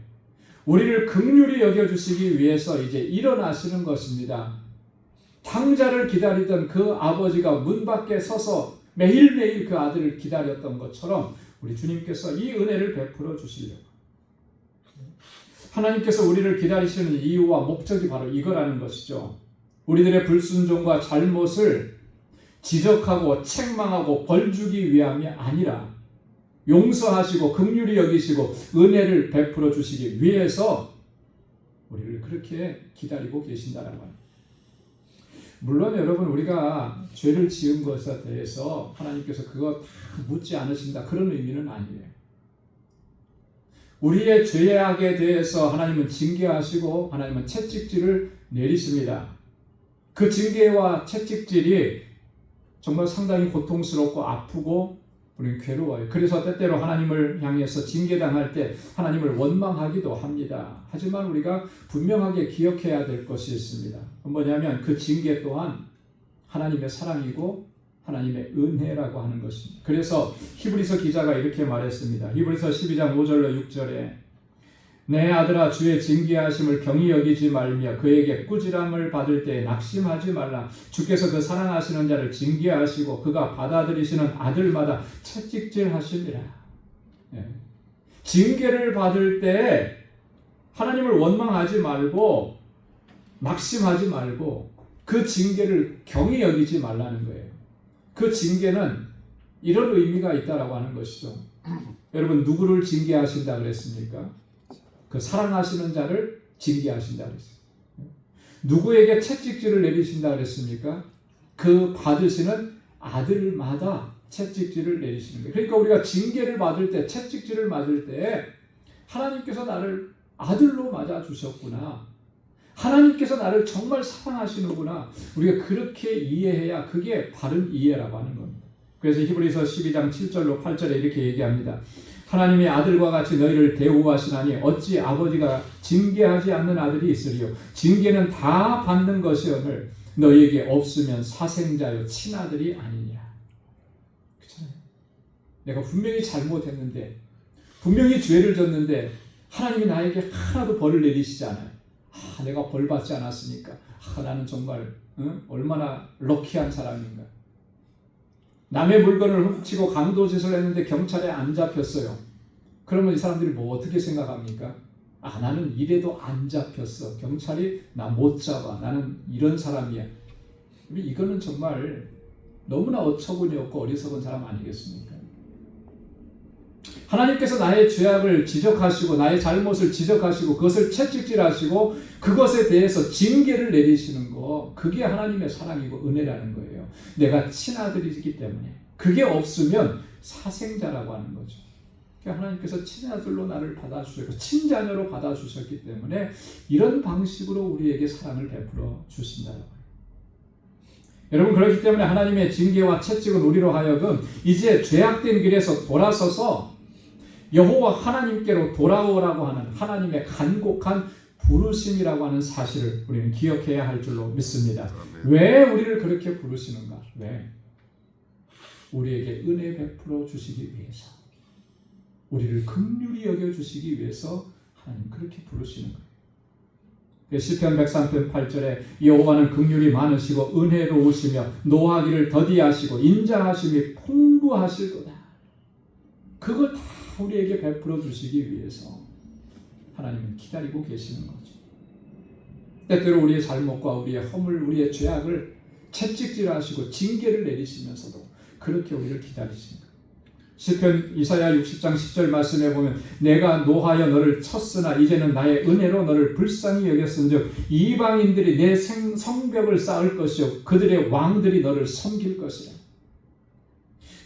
우리를 긍휼히 여겨 주시기 위해서 이제 일어나시는 것입니다. 탕자를 기다리던 그 아버지가 문 밖에 서서 매일매일 그 아들을 기다렸던 것처럼 우리 주님께서 이 은혜를 베풀어 주시려고. 하나님께서 우리를 기다리시는 이유와 목적이 바로 이거라는 것이죠. 우리들의 불순종과 잘못을 지적하고 책망하고 벌주기 위함이 아니라 용서하시고 긍휼히 여기시고 은혜를 베풀어 주시기 위해서 우리를 그렇게 기다리고 계신다는 거예요. 물론 여러분, 우리가 죄를 지은 것에 대해서 하나님께서 그거 다 묻지 않으신다, 그런 의미는 아니에요. 우리의 죄악에 대해서 하나님은 징계하시고 하나님은 채찍질을 내리십니다. 그 징계와 채찍질이 정말 상당히 고통스럽고 아프고 우리는 괴로워요. 그래서 때때로 하나님을 향해서 징계당할 때 하나님을 원망하기도 합니다. 하지만 우리가 분명하게 기억해야 될 것이 있습니다. 뭐냐면 그 징계 또한 하나님의 사랑이고 하나님의 은혜라고 하는 것입니다. 그래서 히브리서 기자가 이렇게 말했습니다. 히브리서 12장 5절로 6절에 내 아들아 주의 징계하심을 경히 여기지 말며 그에게 꾸지람을 받을 때 낙심하지 말라. 주께서 그 사랑하시는 자를 징계하시고 그가 받아들이시는 아들마다 채찍질하심이라. 징계를 받을 때 하나님을 원망하지 말고 낙심하지 말고 그 징계를 경히 여기지 말라는 거예요. 그 징계는 이런 의미가 있다라고 하는 것이죠. 여러분, 누구를 징계하신다 그랬습니까? 그 사랑하시는 자를 징계하신다 그랬어요. 누구에게 채찍질을 내리신다 그랬습니까? 그 받으시는 아들마다 채찍질을 내리시는 거예요. 그러니까 우리가 징계를 받을 때, 채찍질을 맞을 때 하나님께서 나를 아들로 맞아 주셨구나. 하나님께서 나를 정말 사랑하시는구나. 우리가 그렇게 이해해야 그게 바른 이해라고 하는 겁니다. 그래서 히브리서 12장 7절로 8절에 이렇게 얘기합니다. 하나님의 아들과 같이 너희를 대우하시나니 어찌 아버지가 징계하지 않는 아들이 있으리요. 징계는 다 받는 것이오늘 너희에게 없으면 사생자요 친아들이 아니냐. 그렇잖아요. 내가 분명히 잘못했는데, 분명히 죄를 졌는데 하나님이 나에게 하나도 벌을 내리시지 않아요. 내가 벌 받지 않았으니까 나는 정말 얼마나 럭키한 사람인가. 남의 물건을 훔치고 강도짓을 했는데 경찰에 안 잡혔어요. 그러면 이 사람들이 뭐 어떻게 생각합니까? 나는 이래도 안 잡혔어. 경찰이 나 못 잡아. 나는 이런 사람이야. 이거는 정말 너무나 어처구니 없고 어리석은 사람 아니겠습니까? 하나님께서 나의 죄악을 지적하시고 나의 잘못을 지적하시고 그것을 채찍질하시고 그것에 대해서 징계를 내리시는 거, 그게 하나님의 사랑이고 은혜라는 거예요. 내가 친아들이기 때문에. 그게 없으면 사생자라고 하는 거죠. 하나님께서 친아들로 나를 받아주셨고 친자녀로 받아주셨기 때문에 이런 방식으로 우리에게 사랑을 베풀어 주신다고 해요. 여러분, 그렇기 때문에 하나님의 징계와 채찍은 우리로 하여금 이제 죄악된 길에서 돌아서서 여호와 하나님께로 돌아오라고 하는 하나님의 간곡한 부르심이라고 하는 사실을 우리는 기억해야 할 줄로 믿습니다. 왜 우리를 그렇게 부르시는가? 왜? 우리에게 은혜 베풀어 주시기 위해서, 우리를 긍휼히 여겨주시기 위해서 하나님 그렇게 부르시는 거예요. 시편 103편 8절에 여호와는 긍휼이 많으시고 은혜로우시며 노하기를 더디하시고 인자하심이 풍부하실도다. 그걸 다 우리에게 베풀어 주시기 위해서 하나님은 기다리고 계시는 거죠. 때때로 우리의 잘못과 우리의 허물, 우리의 죄악을 채찍질하시고 징계를 내리시면서도 그렇게 우리를 기다리십니다. 시편 이사야 60장 10절 말씀에 보면 내가 노하여 너를 쳤으나 이제는 나의 은혜로 너를 불쌍히 여겼은즉 이방인들이 내 성벽을 쌓을 것이요 그들의 왕들이 너를 섬길 것이라.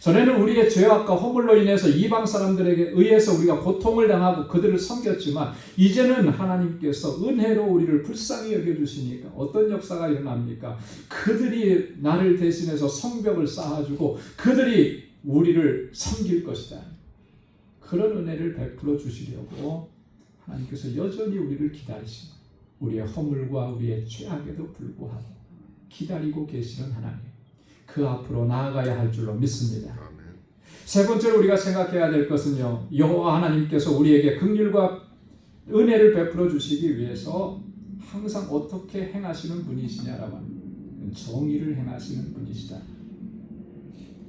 전에는 우리의 죄악과 허물로 인해서 이방 사람들에게 의해서 우리가 고통을 당하고 그들을 섬겼지만 이제는 하나님께서 은혜로 우리를 불쌍히 여겨주시니까 어떤 역사가 일어납니까? 그들이 나를 대신해서 성벽을 쌓아주고 그들이 우리를 섬길 것이다. 그런 은혜를 베풀어 주시려고 하나님께서 여전히 우리를 기다리십니다. 우리의 허물과 우리의 죄악에도 불구하고 기다리고 계시는 하나님, 그 앞으로 나아가야 할 줄로 믿습니다. 세 번째로 우리가 생각해야 될 것은요, 여호와 하나님께서 우리에게 긍휼과 은혜를 베풀어 주시기 위해서 항상 어떻게 행하시는 분이시냐라고 하는, 정의를 행하시는 분이시다.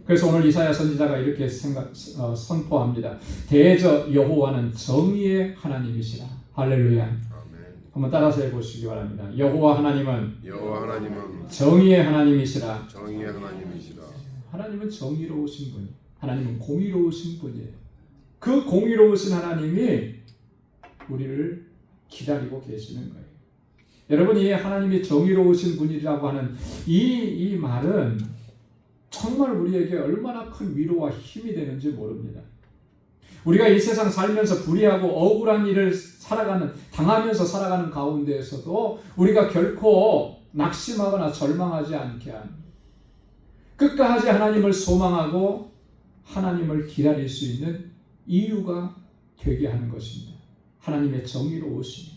그래서 오늘 이사야 선지자가 이렇게 선포합니다. 대저 여호와는 정의의 하나님이시라. 할렐루야. 한번 따라서 해보시기 바랍니다. 여호와 하나님은 정의의 하나님이시라. 정의의 하나님이시라. 하나님은 정의로우신 분이, 하나님은 공의로우신 분이에요. 그 공의로우신 하나님이 우리를 기다리고 계시는 거예요. 여러분, 이 하나님이 정의로우신 분이라고 하는 이 말은 정말 우리에게 얼마나 큰 위로와 힘이 되는지 모릅니다. 우리가 이 세상 살면서 불의하고 억울한 일을 당하면서 살아가는 가운데에서도 우리가 결코 낙심하거나 절망하지 않게 하는, 끝까지 하나님을 소망하고 하나님을 기다릴 수 있는 이유가 되게 하는 것입니다. 하나님의 정의로우심.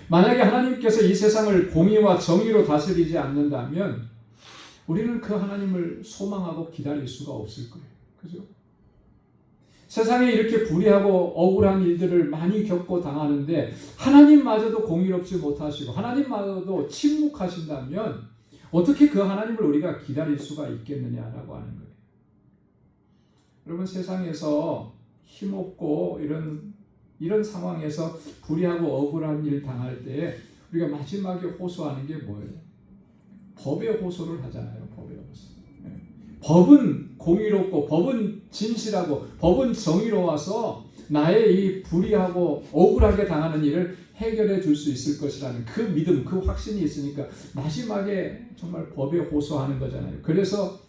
만약에 하나님께서 이 세상을 공의와 정의로 다스리지 않는다면 우리는 그 하나님을 소망하고 기다릴 수가 없을 거예요. 그죠? 세상에 이렇게 불의하고 억울한 일들을 많이 겪고 당하는데 하나님마저도 공의롭지 못하시고 하나님마저도 침묵하신다면 어떻게 그 하나님을 우리가 기다릴 수가 있겠느냐라고 하는 거예요. 여러분, 세상에서 힘없고 이런 상황에서 불의하고 억울한 일 당할 때 우리가 마지막에 호소하는 게 뭐예요? 법의 호소를 하잖아요. 법의 호소. 법은 공의롭고 법은 진실하고 법은 정의로워서 나의 이 불의하고 억울하게 당하는 일을 해결해 줄 수 있을 것이라는 그 믿음, 그 확신이 있으니까 마지막에 정말 법에 호소하는 거잖아요. 그래서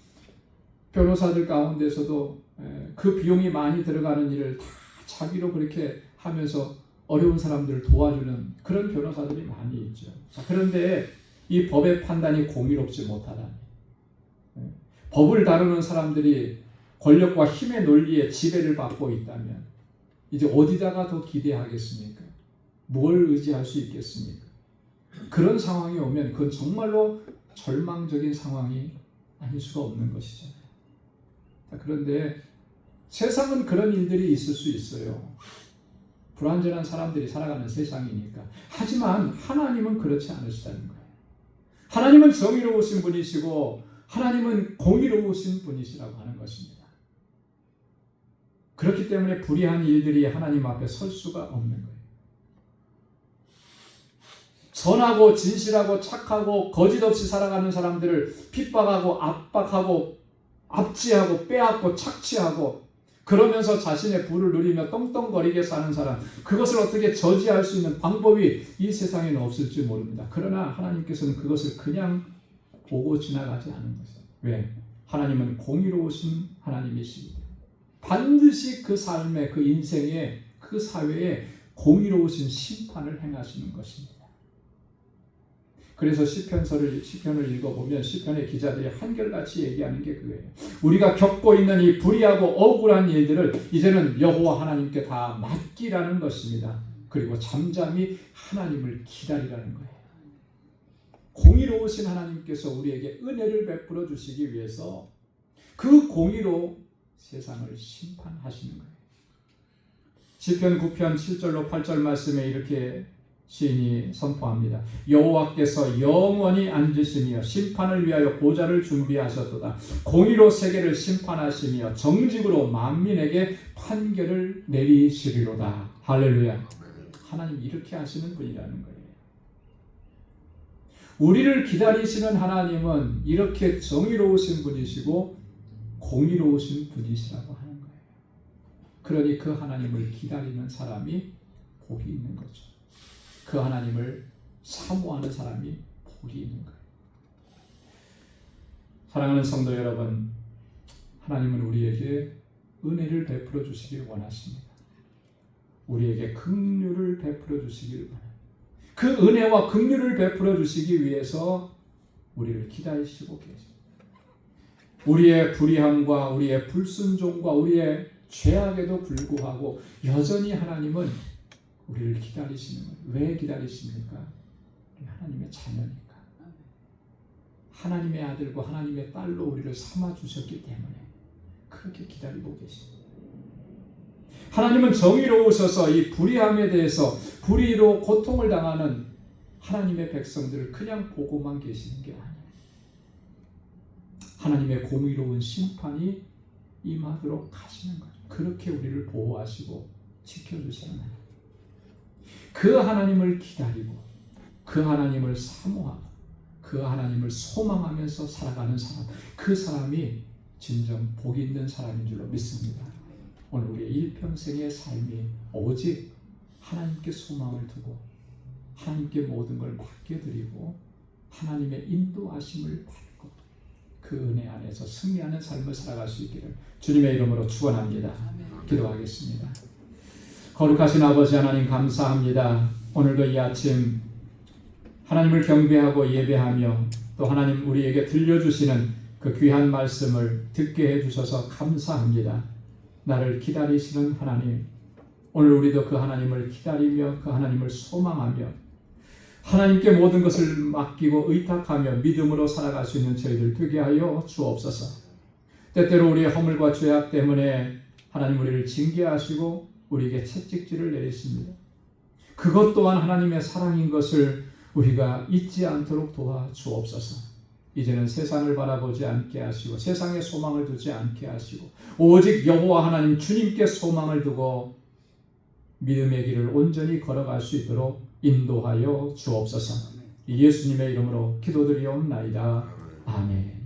변호사들 가운데서도 그 비용이 많이 들어가는 일을 다 자기로 그렇게 하면서 어려운 사람들을 도와주는 그런 변호사들이 많이 있죠. 자, 그런데 이 법의 판단이 공의롭지 못하다니, 법을 다루는 사람들이 권력과 힘의 논리에 지배를 받고 있다면 이제 어디다가 더 기대하겠습니까? 뭘 의지할 수 있겠습니까? 그런 상황이 오면 그건 정말로 절망적인 상황이 아닐 수가 없는 것이잖아요. 자, 그런데 세상은 그런 일들이 있을 수 있어요. 불완전한 사람들이 살아가는 세상이니까. 하지만 하나님은 그렇지 않으시다는 거예요. 하나님은 정의로우신 분이시고 하나님은 공의로우신 분이시라고 하는 것입니다. 그렇기 때문에 불의한 일들이 하나님 앞에 설 수가 없는 거예요. 선하고 진실하고 착하고 거짓 없이 살아가는 사람들을 핍박하고 압박하고 압제하고 빼앗고 착취하고 그러면서 자신의 부를 누리며 떵떵거리게 사는 사람, 그것을 어떻게 저지할 수 있는 방법이 이 세상에는 없을지 모릅니다. 그러나 하나님께서는 그것을 그냥 보고 지나가지 않은 것이에요. 왜? 하나님은 공의로우신 하나님이십니다. 반드시 그 삶에, 그 인생에, 그 사회에 공의로우신 심판을 행하시는 것입니다. 그래서 시편을 읽어보면 시편의 기자들이 한결같이 얘기하는 게 그거예요. 우리가 겪고 있는 이 불의하고 억울한 일들을 이제는 여호와 하나님께 다 맡기라는 것입니다. 그리고 잠잠히 하나님을 기다리라는 거예요. 공의로우신 하나님께서 우리에게 은혜를 베풀어 주시기 위해서 그 공의로 세상을 심판하시는 거예요. 시편 9편 7절로 8절 말씀에 이렇게 시인이 선포합니다. 여호와께서 영원히 앉으시며 심판을 위하여 보좌를 준비하셨도다. 공의로 세계를 심판하시며 정직으로 만민에게 판결을 내리시리로다. 할렐루야. 하나님 이렇게 하시는 분이라는 거예요. 우리를 기다리시는 하나님은 이렇게 정의로우신 분이시고 공의로우신 분이시라고 하는 거예요. 그러니 그 하나님을 기다리는 사람이 복이 있는 거죠. 그 하나님을 사모하는 사람이 복이 있는 거예요. 사랑하는 성도 여러분, 하나님은 우리에게 은혜를 베풀어 주시길 원하십니다. 우리에게 긍휼을 베풀어 주시길 원합니다. 그 은혜와 긍휼을 베풀어 주시기 위해서 우리를 기다리시고 계십니다. 우리의 불의함과 우리의 불순종과 우리의 죄악에도 불구하고 여전히 하나님은 우리를 기다리시는 거예요. 왜 기다리십니까? 하나님의 자녀니까. 하나님의 아들과 하나님의 딸로 우리를 삼아주셨기 때문에 그렇게 기다리고 계십니다. 하나님은 정의로우셔서 이 불의함에 대해서 불의로 고통을 당하는 하나님의 백성들을 그냥 보고만 계시는 게 아니에요. 하나님의 공의로운 심판이 임하도록 하시는 거죠. 그렇게 우리를 보호하시고 지켜주시는 하나님. 그 하나님을 기다리고 그 하나님을 사모하고 그 하나님을 소망하면서 살아가는 사람, 그 사람이 진정 복 있는 사람인 줄로 믿습니다. 오늘 우리의 일평생의 삶이 오직 하나님께 소망을 두고 하나님께 모든 걸 맡겨드리고 하나님의 인도하심을 받고 그 은혜 안에서 승리하는 삶을 살아갈 수 있기를 주님의 이름으로 축원합니다. 기도하겠습니다. 거룩하신 아버지 하나님 감사합니다. 오늘도 이 아침 하나님을 경배하고 예배하며 또 하나님 우리에게 들려주시는 그 귀한 말씀을 듣게 해주셔서 감사합니다. 나를 기다리시는 하나님, 오늘 우리도 그 하나님을 기다리며 그 하나님을 소망하며 하나님께 모든 것을 맡기고 의탁하며 믿음으로 살아갈 수 있는 저희들 되게 하여 주옵소서. 때때로 우리의 허물과 죄악 때문에 하나님 우리를 징계하시고 우리에게 채찍질을 내리십니다. 그것 또한 하나님의 사랑인 것을 우리가 잊지 않도록 도와주옵소서. 이제는 세상을 바라보지 않게 하시고 세상에 소망을 두지 않게 하시고 오직 여호와 하나님 주님께 소망을 두고 믿음의 길을 온전히 걸어갈 수 있도록 인도하여 주옵소서. 예수님의 이름으로 기도드리옵나이다. 아멘.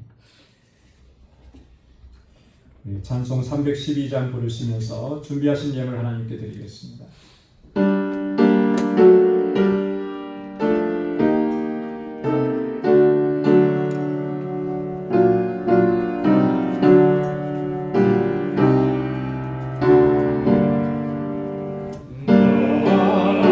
찬송 312장 부르시면서 준비하신 예물 하나님께 드리겠습니다. 너와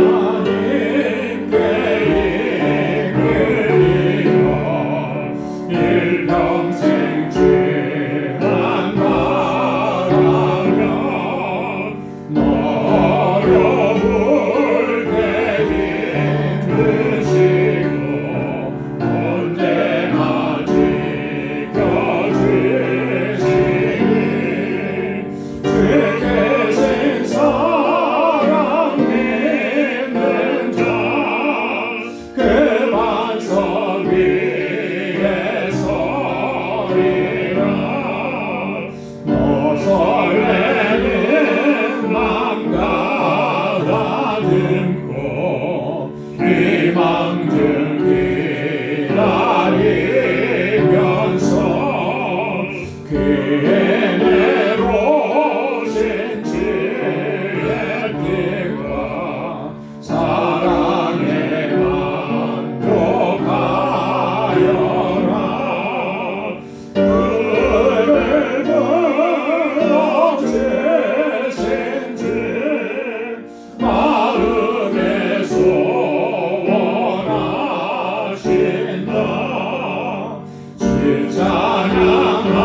찬양하고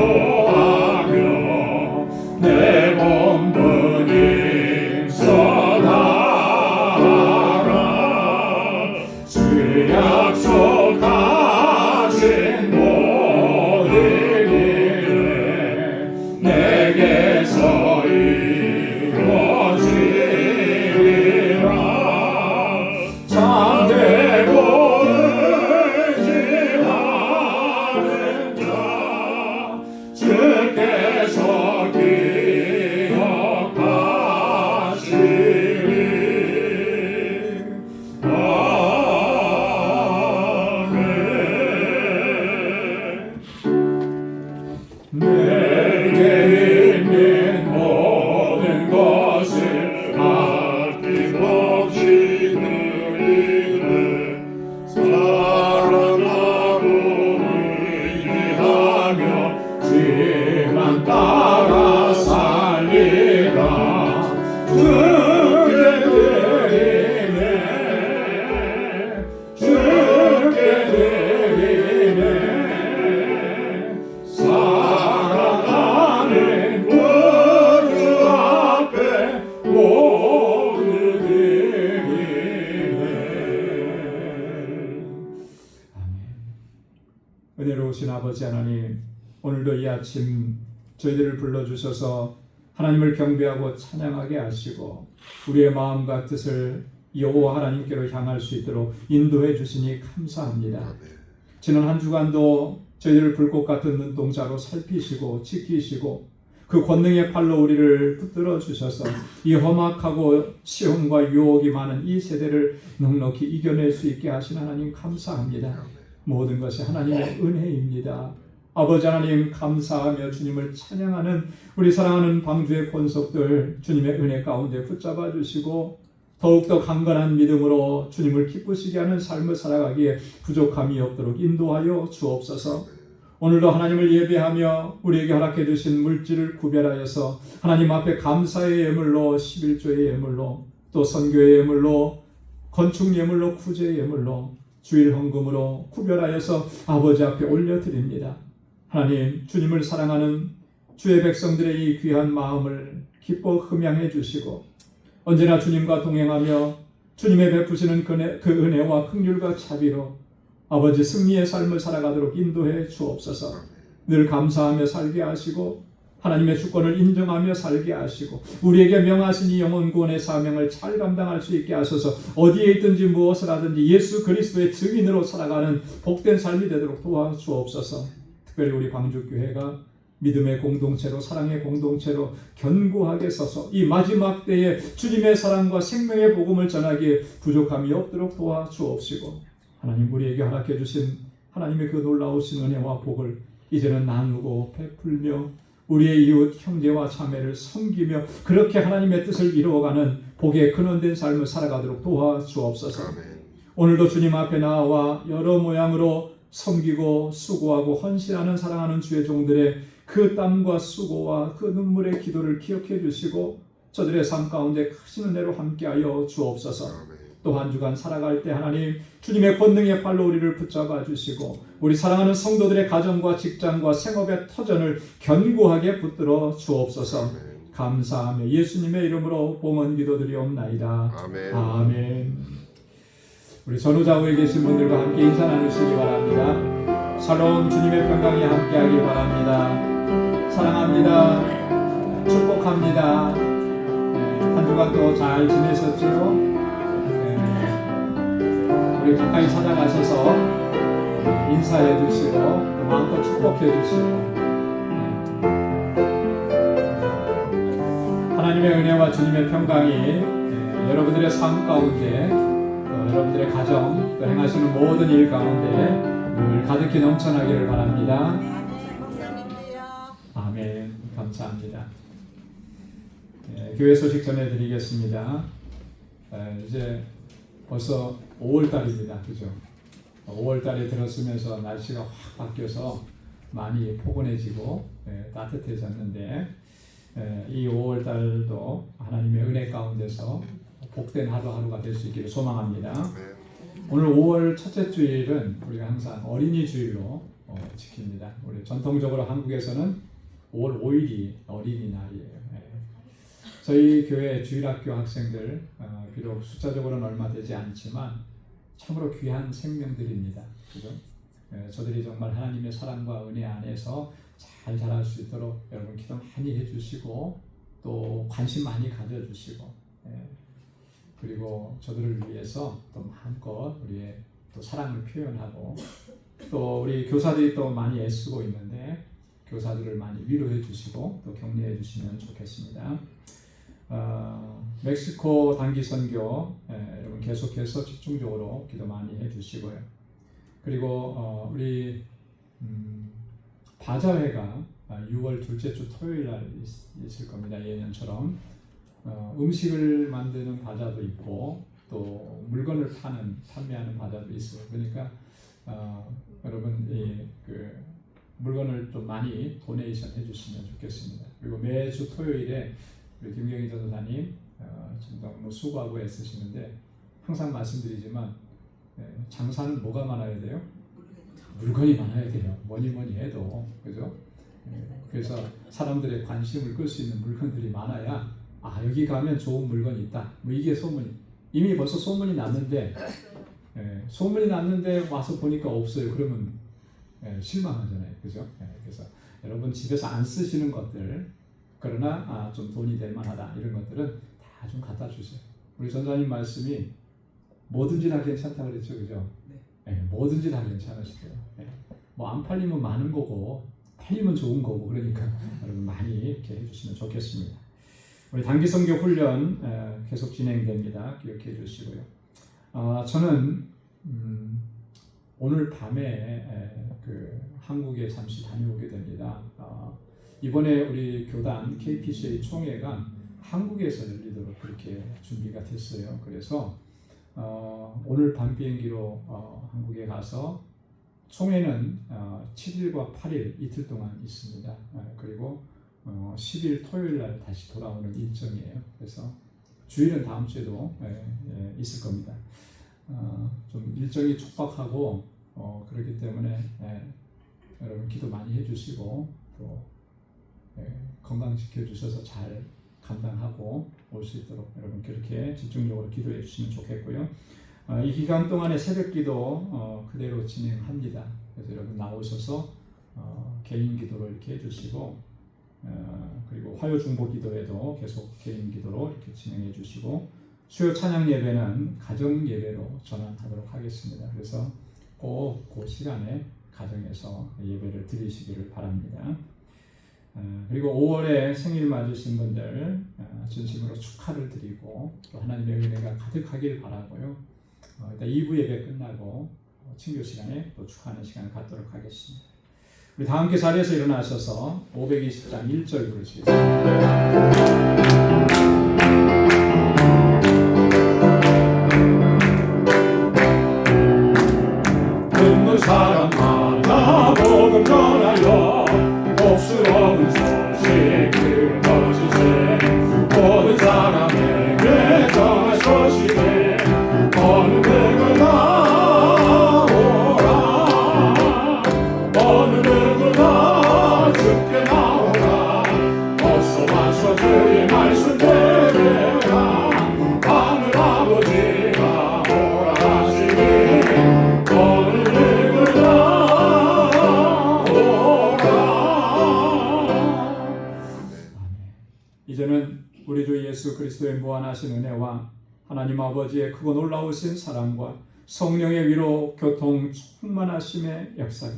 기도하며 내 몸부림 써나가라 주 약속하신 모든 일을 내게서 이루어지리라 잠들고 의지하는 자 주께서 기억하시리 아멘 내게 있는 모든 것을 아낌없이 드리네 사랑하고 의지하며 주만 따라 살리라 주께 드리네 주께 드리네 사랑하는 구주 앞에 모두 드리네 아멘. 은혜로우신 아버지 하나님, 오늘도 이 아침 저희들을 불러주셔서 하나님을 경배하고 찬양하게 하시고 우리의 마음과 뜻을 여호와 하나님께로 향할 수 있도록 인도해 주시니 감사합니다. 지난 한 주간도 저희들을 불꽃 같은 눈동자로 살피시고 지키시고 그 권능의 팔로 우리를 붙들어 주셔서 이 험악하고 시험과 유혹이 많은 이 세대를 넉넉히 이겨낼 수 있게 하신 하나님 감사합니다. 모든 것이 하나님의 은혜입니다. 아버지 하나님 감사하며 주님을 찬양하는 우리 사랑하는 방주의 권속들 주님의 은혜 가운데 붙잡아 주시고 더욱더 강건한 믿음으로 주님을 기쁘시게 하는 삶을 살아가기에 부족함이 없도록 인도하여 주옵소서. 오늘도 하나님을 예배하며 우리에게 허락해 주신 물질을 구별하여서 하나님 앞에 감사의 예물로 11조의 예물로 또 선교의 예물로 건축 예물로 구제 예물로 주일 헌금으로 구별하여서 아버지 앞에 올려드립니다. 하나님 주님을 사랑하는 주의 백성들의 이 귀한 마음을 기뻐 흠양해 주시고 언제나 주님과 동행하며 주님의 베푸시는 그 은혜와 긍휼과 자비로 아버지 승리의 삶을 살아가도록 인도해 주옵소서. 늘 감사하며 살게 하시고 하나님의 주권을 인정하며 살게 하시고 우리에게 명하신 이 영혼 구원의 사명을 잘 감당할 수 있게 하소서. 어디에 있든지 무엇을 하든지 예수 그리스도의 증인으로 살아가는 복된 삶이 되도록 도와주옵소서. 특별히 우리 광주교회가 믿음의 공동체로 사랑의 공동체로 견고하게 서서 이 마지막 때에 주님의 사랑과 생명의 복음을 전하기에 부족함이 없도록 도와주옵시고 하나님 우리에게 허락해 주신 하나님의 그 놀라우신 은혜와 복을 이제는 나누고 베풀며 우리의 이웃 형제와 자매를 섬기며 그렇게 하나님의 뜻을 이루어가는 복의 근원된 삶을 살아가도록 도와주옵소서. 오늘도 주님 앞에 나와 여러 모양으로 섬기고 수고하고 헌신하는 사랑하는 주의 종들의 그 땀과 수고와 그 눈물의 기도를 기억해 주시고 저들의 삶 가운데 크신 은혜로 함께하여 주옵소서. 또 한 주간 살아갈 때 하나님 주님의 권능의 팔로 우리를 붙잡아 주시고 우리 사랑하는 성도들의 가정과 직장과 생업의 터전을 견고하게 붙들어 주옵소서. 감사하며 예수님의 이름으로 봉헌 기도드리옵나이다. 아멘. 아멘. 우리 전후좌우에 계신 분들과 함께 인사 나누시기 바랍니다. 샬롬 주님의 평강이 함께하길 바랍니다. 사랑합니다. 축복합니다. 한 주간도 잘 지내셨죠? 우리 가까이 찾아가셔서 인사해 주시고 또 마음껏 축복해 주시고 하나님의 은혜와 주님의 평강이 여러분들의 삶 가운데 또 여러분들의 가정 또 행하시는 모든 일 가운데 늘 가득히 넘쳐나기를 바랍니다. 아멘. 감사합니다. 교회 소식 전해드리겠습니다. 이제 벌써 5월달입니다. 그죠? 5월달에 들었으면서 날씨가 확 바뀌어서 많이 포근해지고 따뜻해졌는데 이 5월달도 하나님의 은혜 가운데서 복된 하루하루가 될 수 있기를 소망합니다. 오늘 5월 첫째 주일은 우리가 항상 어린이 주일로 지킵니다. 우리 전통적으로 한국에서는 5월 5일이 어린이날이에요. 저희 교회 주일학교 학생들 비록 숫자적으로는 얼마 되지 않지만 참으로 귀한 생명들입니다. 그죠? 저들이 정말 하나님의 사랑과 은혜 안에서 잘 자랄 수 있도록 여러분 기도 많이 해주시고 또 관심 많이 가져주시고 그리고 저들을 위해서 또 마음껏 우리의 또 사랑을 표현하고 또 우리 교사들이 또 많이 애쓰고 있는데 교사들을 많이 위로해 주시고 또 격려해 주시면 좋겠습니다. 멕시코 단기 선교 여러분 계속해서 집중적으로 기도 많이 해주시고요. 그리고 우리 바자회가 6월 둘째 주 토요일 날 있을 겁니다. 예년처럼 음식을 만드는 바자도 있고 또 물건을 판매하는 바자도 있어요. 그러니까 여러분 그 물건을 좀 많이 도네이션 해주시면 좋겠습니다. 그리고 매주 토요일에 우리 김경희 전도사님 너무 수고하고 애쓰시는데 항상 말씀드리지만 장사는 뭐가 많아야 돼요? 물건이 많아야 돼요. 뭐니 해도 그죠? 그래서 사람들의 관심을 끌 수 있는 물건들이 많아야 여기 가면 좋은 물건이 있다. 뭐 이게 소문이 이미 벌써 소문이 났는데 소문이 났는데 와서 보니까 없어요. 그러면 실망하잖아요. 그죠? 그래서 여러분 집에서 안 쓰시는 것들 그러나 좀 돈이 될 만하다 이런 것들은 다 좀 갖다 주세요. 우리 전사님 말씀이 뭐든지 다 괜찮다 그랬죠, 그죠? 뭐든지 다 괜찮으시대요. 뭐 안 팔리면 많은 거고 팔리면 좋은 거고 그러니까 여러분 많이 이렇게 해주시면 좋겠습니다. 우리 단기 선교 훈련 계속 진행됩니다. 기억해 주시고요. 저는 오늘 밤에 그 한국에 잠시 다녀오게 됩니다. 이번에 우리 교단 KPCA 총회가 한국에서 열리도록 그렇게 준비가 됐어요. 그래서 오늘 밤 비행기로 한국에 가서 총회는 7일과 8일 이틀 동안 있습니다. 그리고 10일 토요일 날 다시 돌아오는 일정이에요. 그래서 주일은 다음 주에도 있을 겁니다. 좀 일정이 촉박하고 그렇기 때문에 여러분 기도 많이 해주시고 또 건강 지켜주셔서 잘 감당하고 올 수 있도록 여러분 그렇게 집중적으로 기도해 주시면 좋겠고요. 이 기간 동안에 새벽 기도 그대로 진행합니다. 그래서 여러분 나오셔서 개인 기도를 이렇게 해주시고 그리고 화요 중보 기도회도 계속 개인 기도로 이렇게 진행해 주시고 수요 찬양 예배는 가정 예배로 전환하도록 하겠습니다. 그래서 꼭 그 시간에 가정에서 예배를 드리시기를 바랍니다. 그리고 5월에 생일 맞으신 분들 진심으로 축하를 드리고 또 하나님의 은혜가 가득하길 바라고요. 일단 2부 예배 끝나고 친교 시간에 또 축하하는 시간을 갖도록 하겠습니다. 우리 다 함께 자리에서 일어나셔서 520장 1절 부르시겠습니다. 듣는 사람 하나 복음 전하여 복스러운 소식 들어주세 모든 사람에게 전할 소식에 어느 누구나 오라 어느 누구나 죽게 나오라 어서 와서 주의 말씀 들으라 하늘 아버지가 오라 하시니 어느 이제는 우리 주 예수 그리스도의 무한하신 은혜와 하나님 아버지의 크고 놀라우신 사랑과 성령의 위로 교통 충만하심의 역사가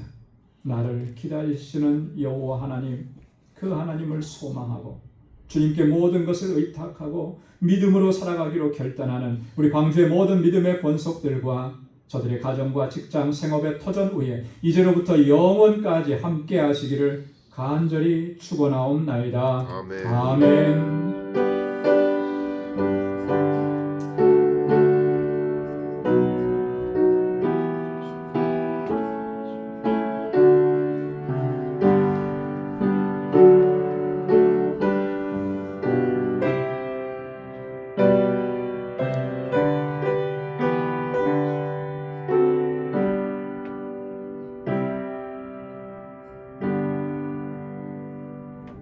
나를 기다리시는 여호와 하나님 그 하나님을 소망하고 주님께 모든 것을 의탁하고 믿음으로 살아가기로 결단하는 우리 광주의 모든 믿음의 권속들과 저들의 가정과 직장 생업의 터전 위에 이제로부터 영원까지 함께 하시기를 간절히 축원하옵나이다. 아멘. 아멘.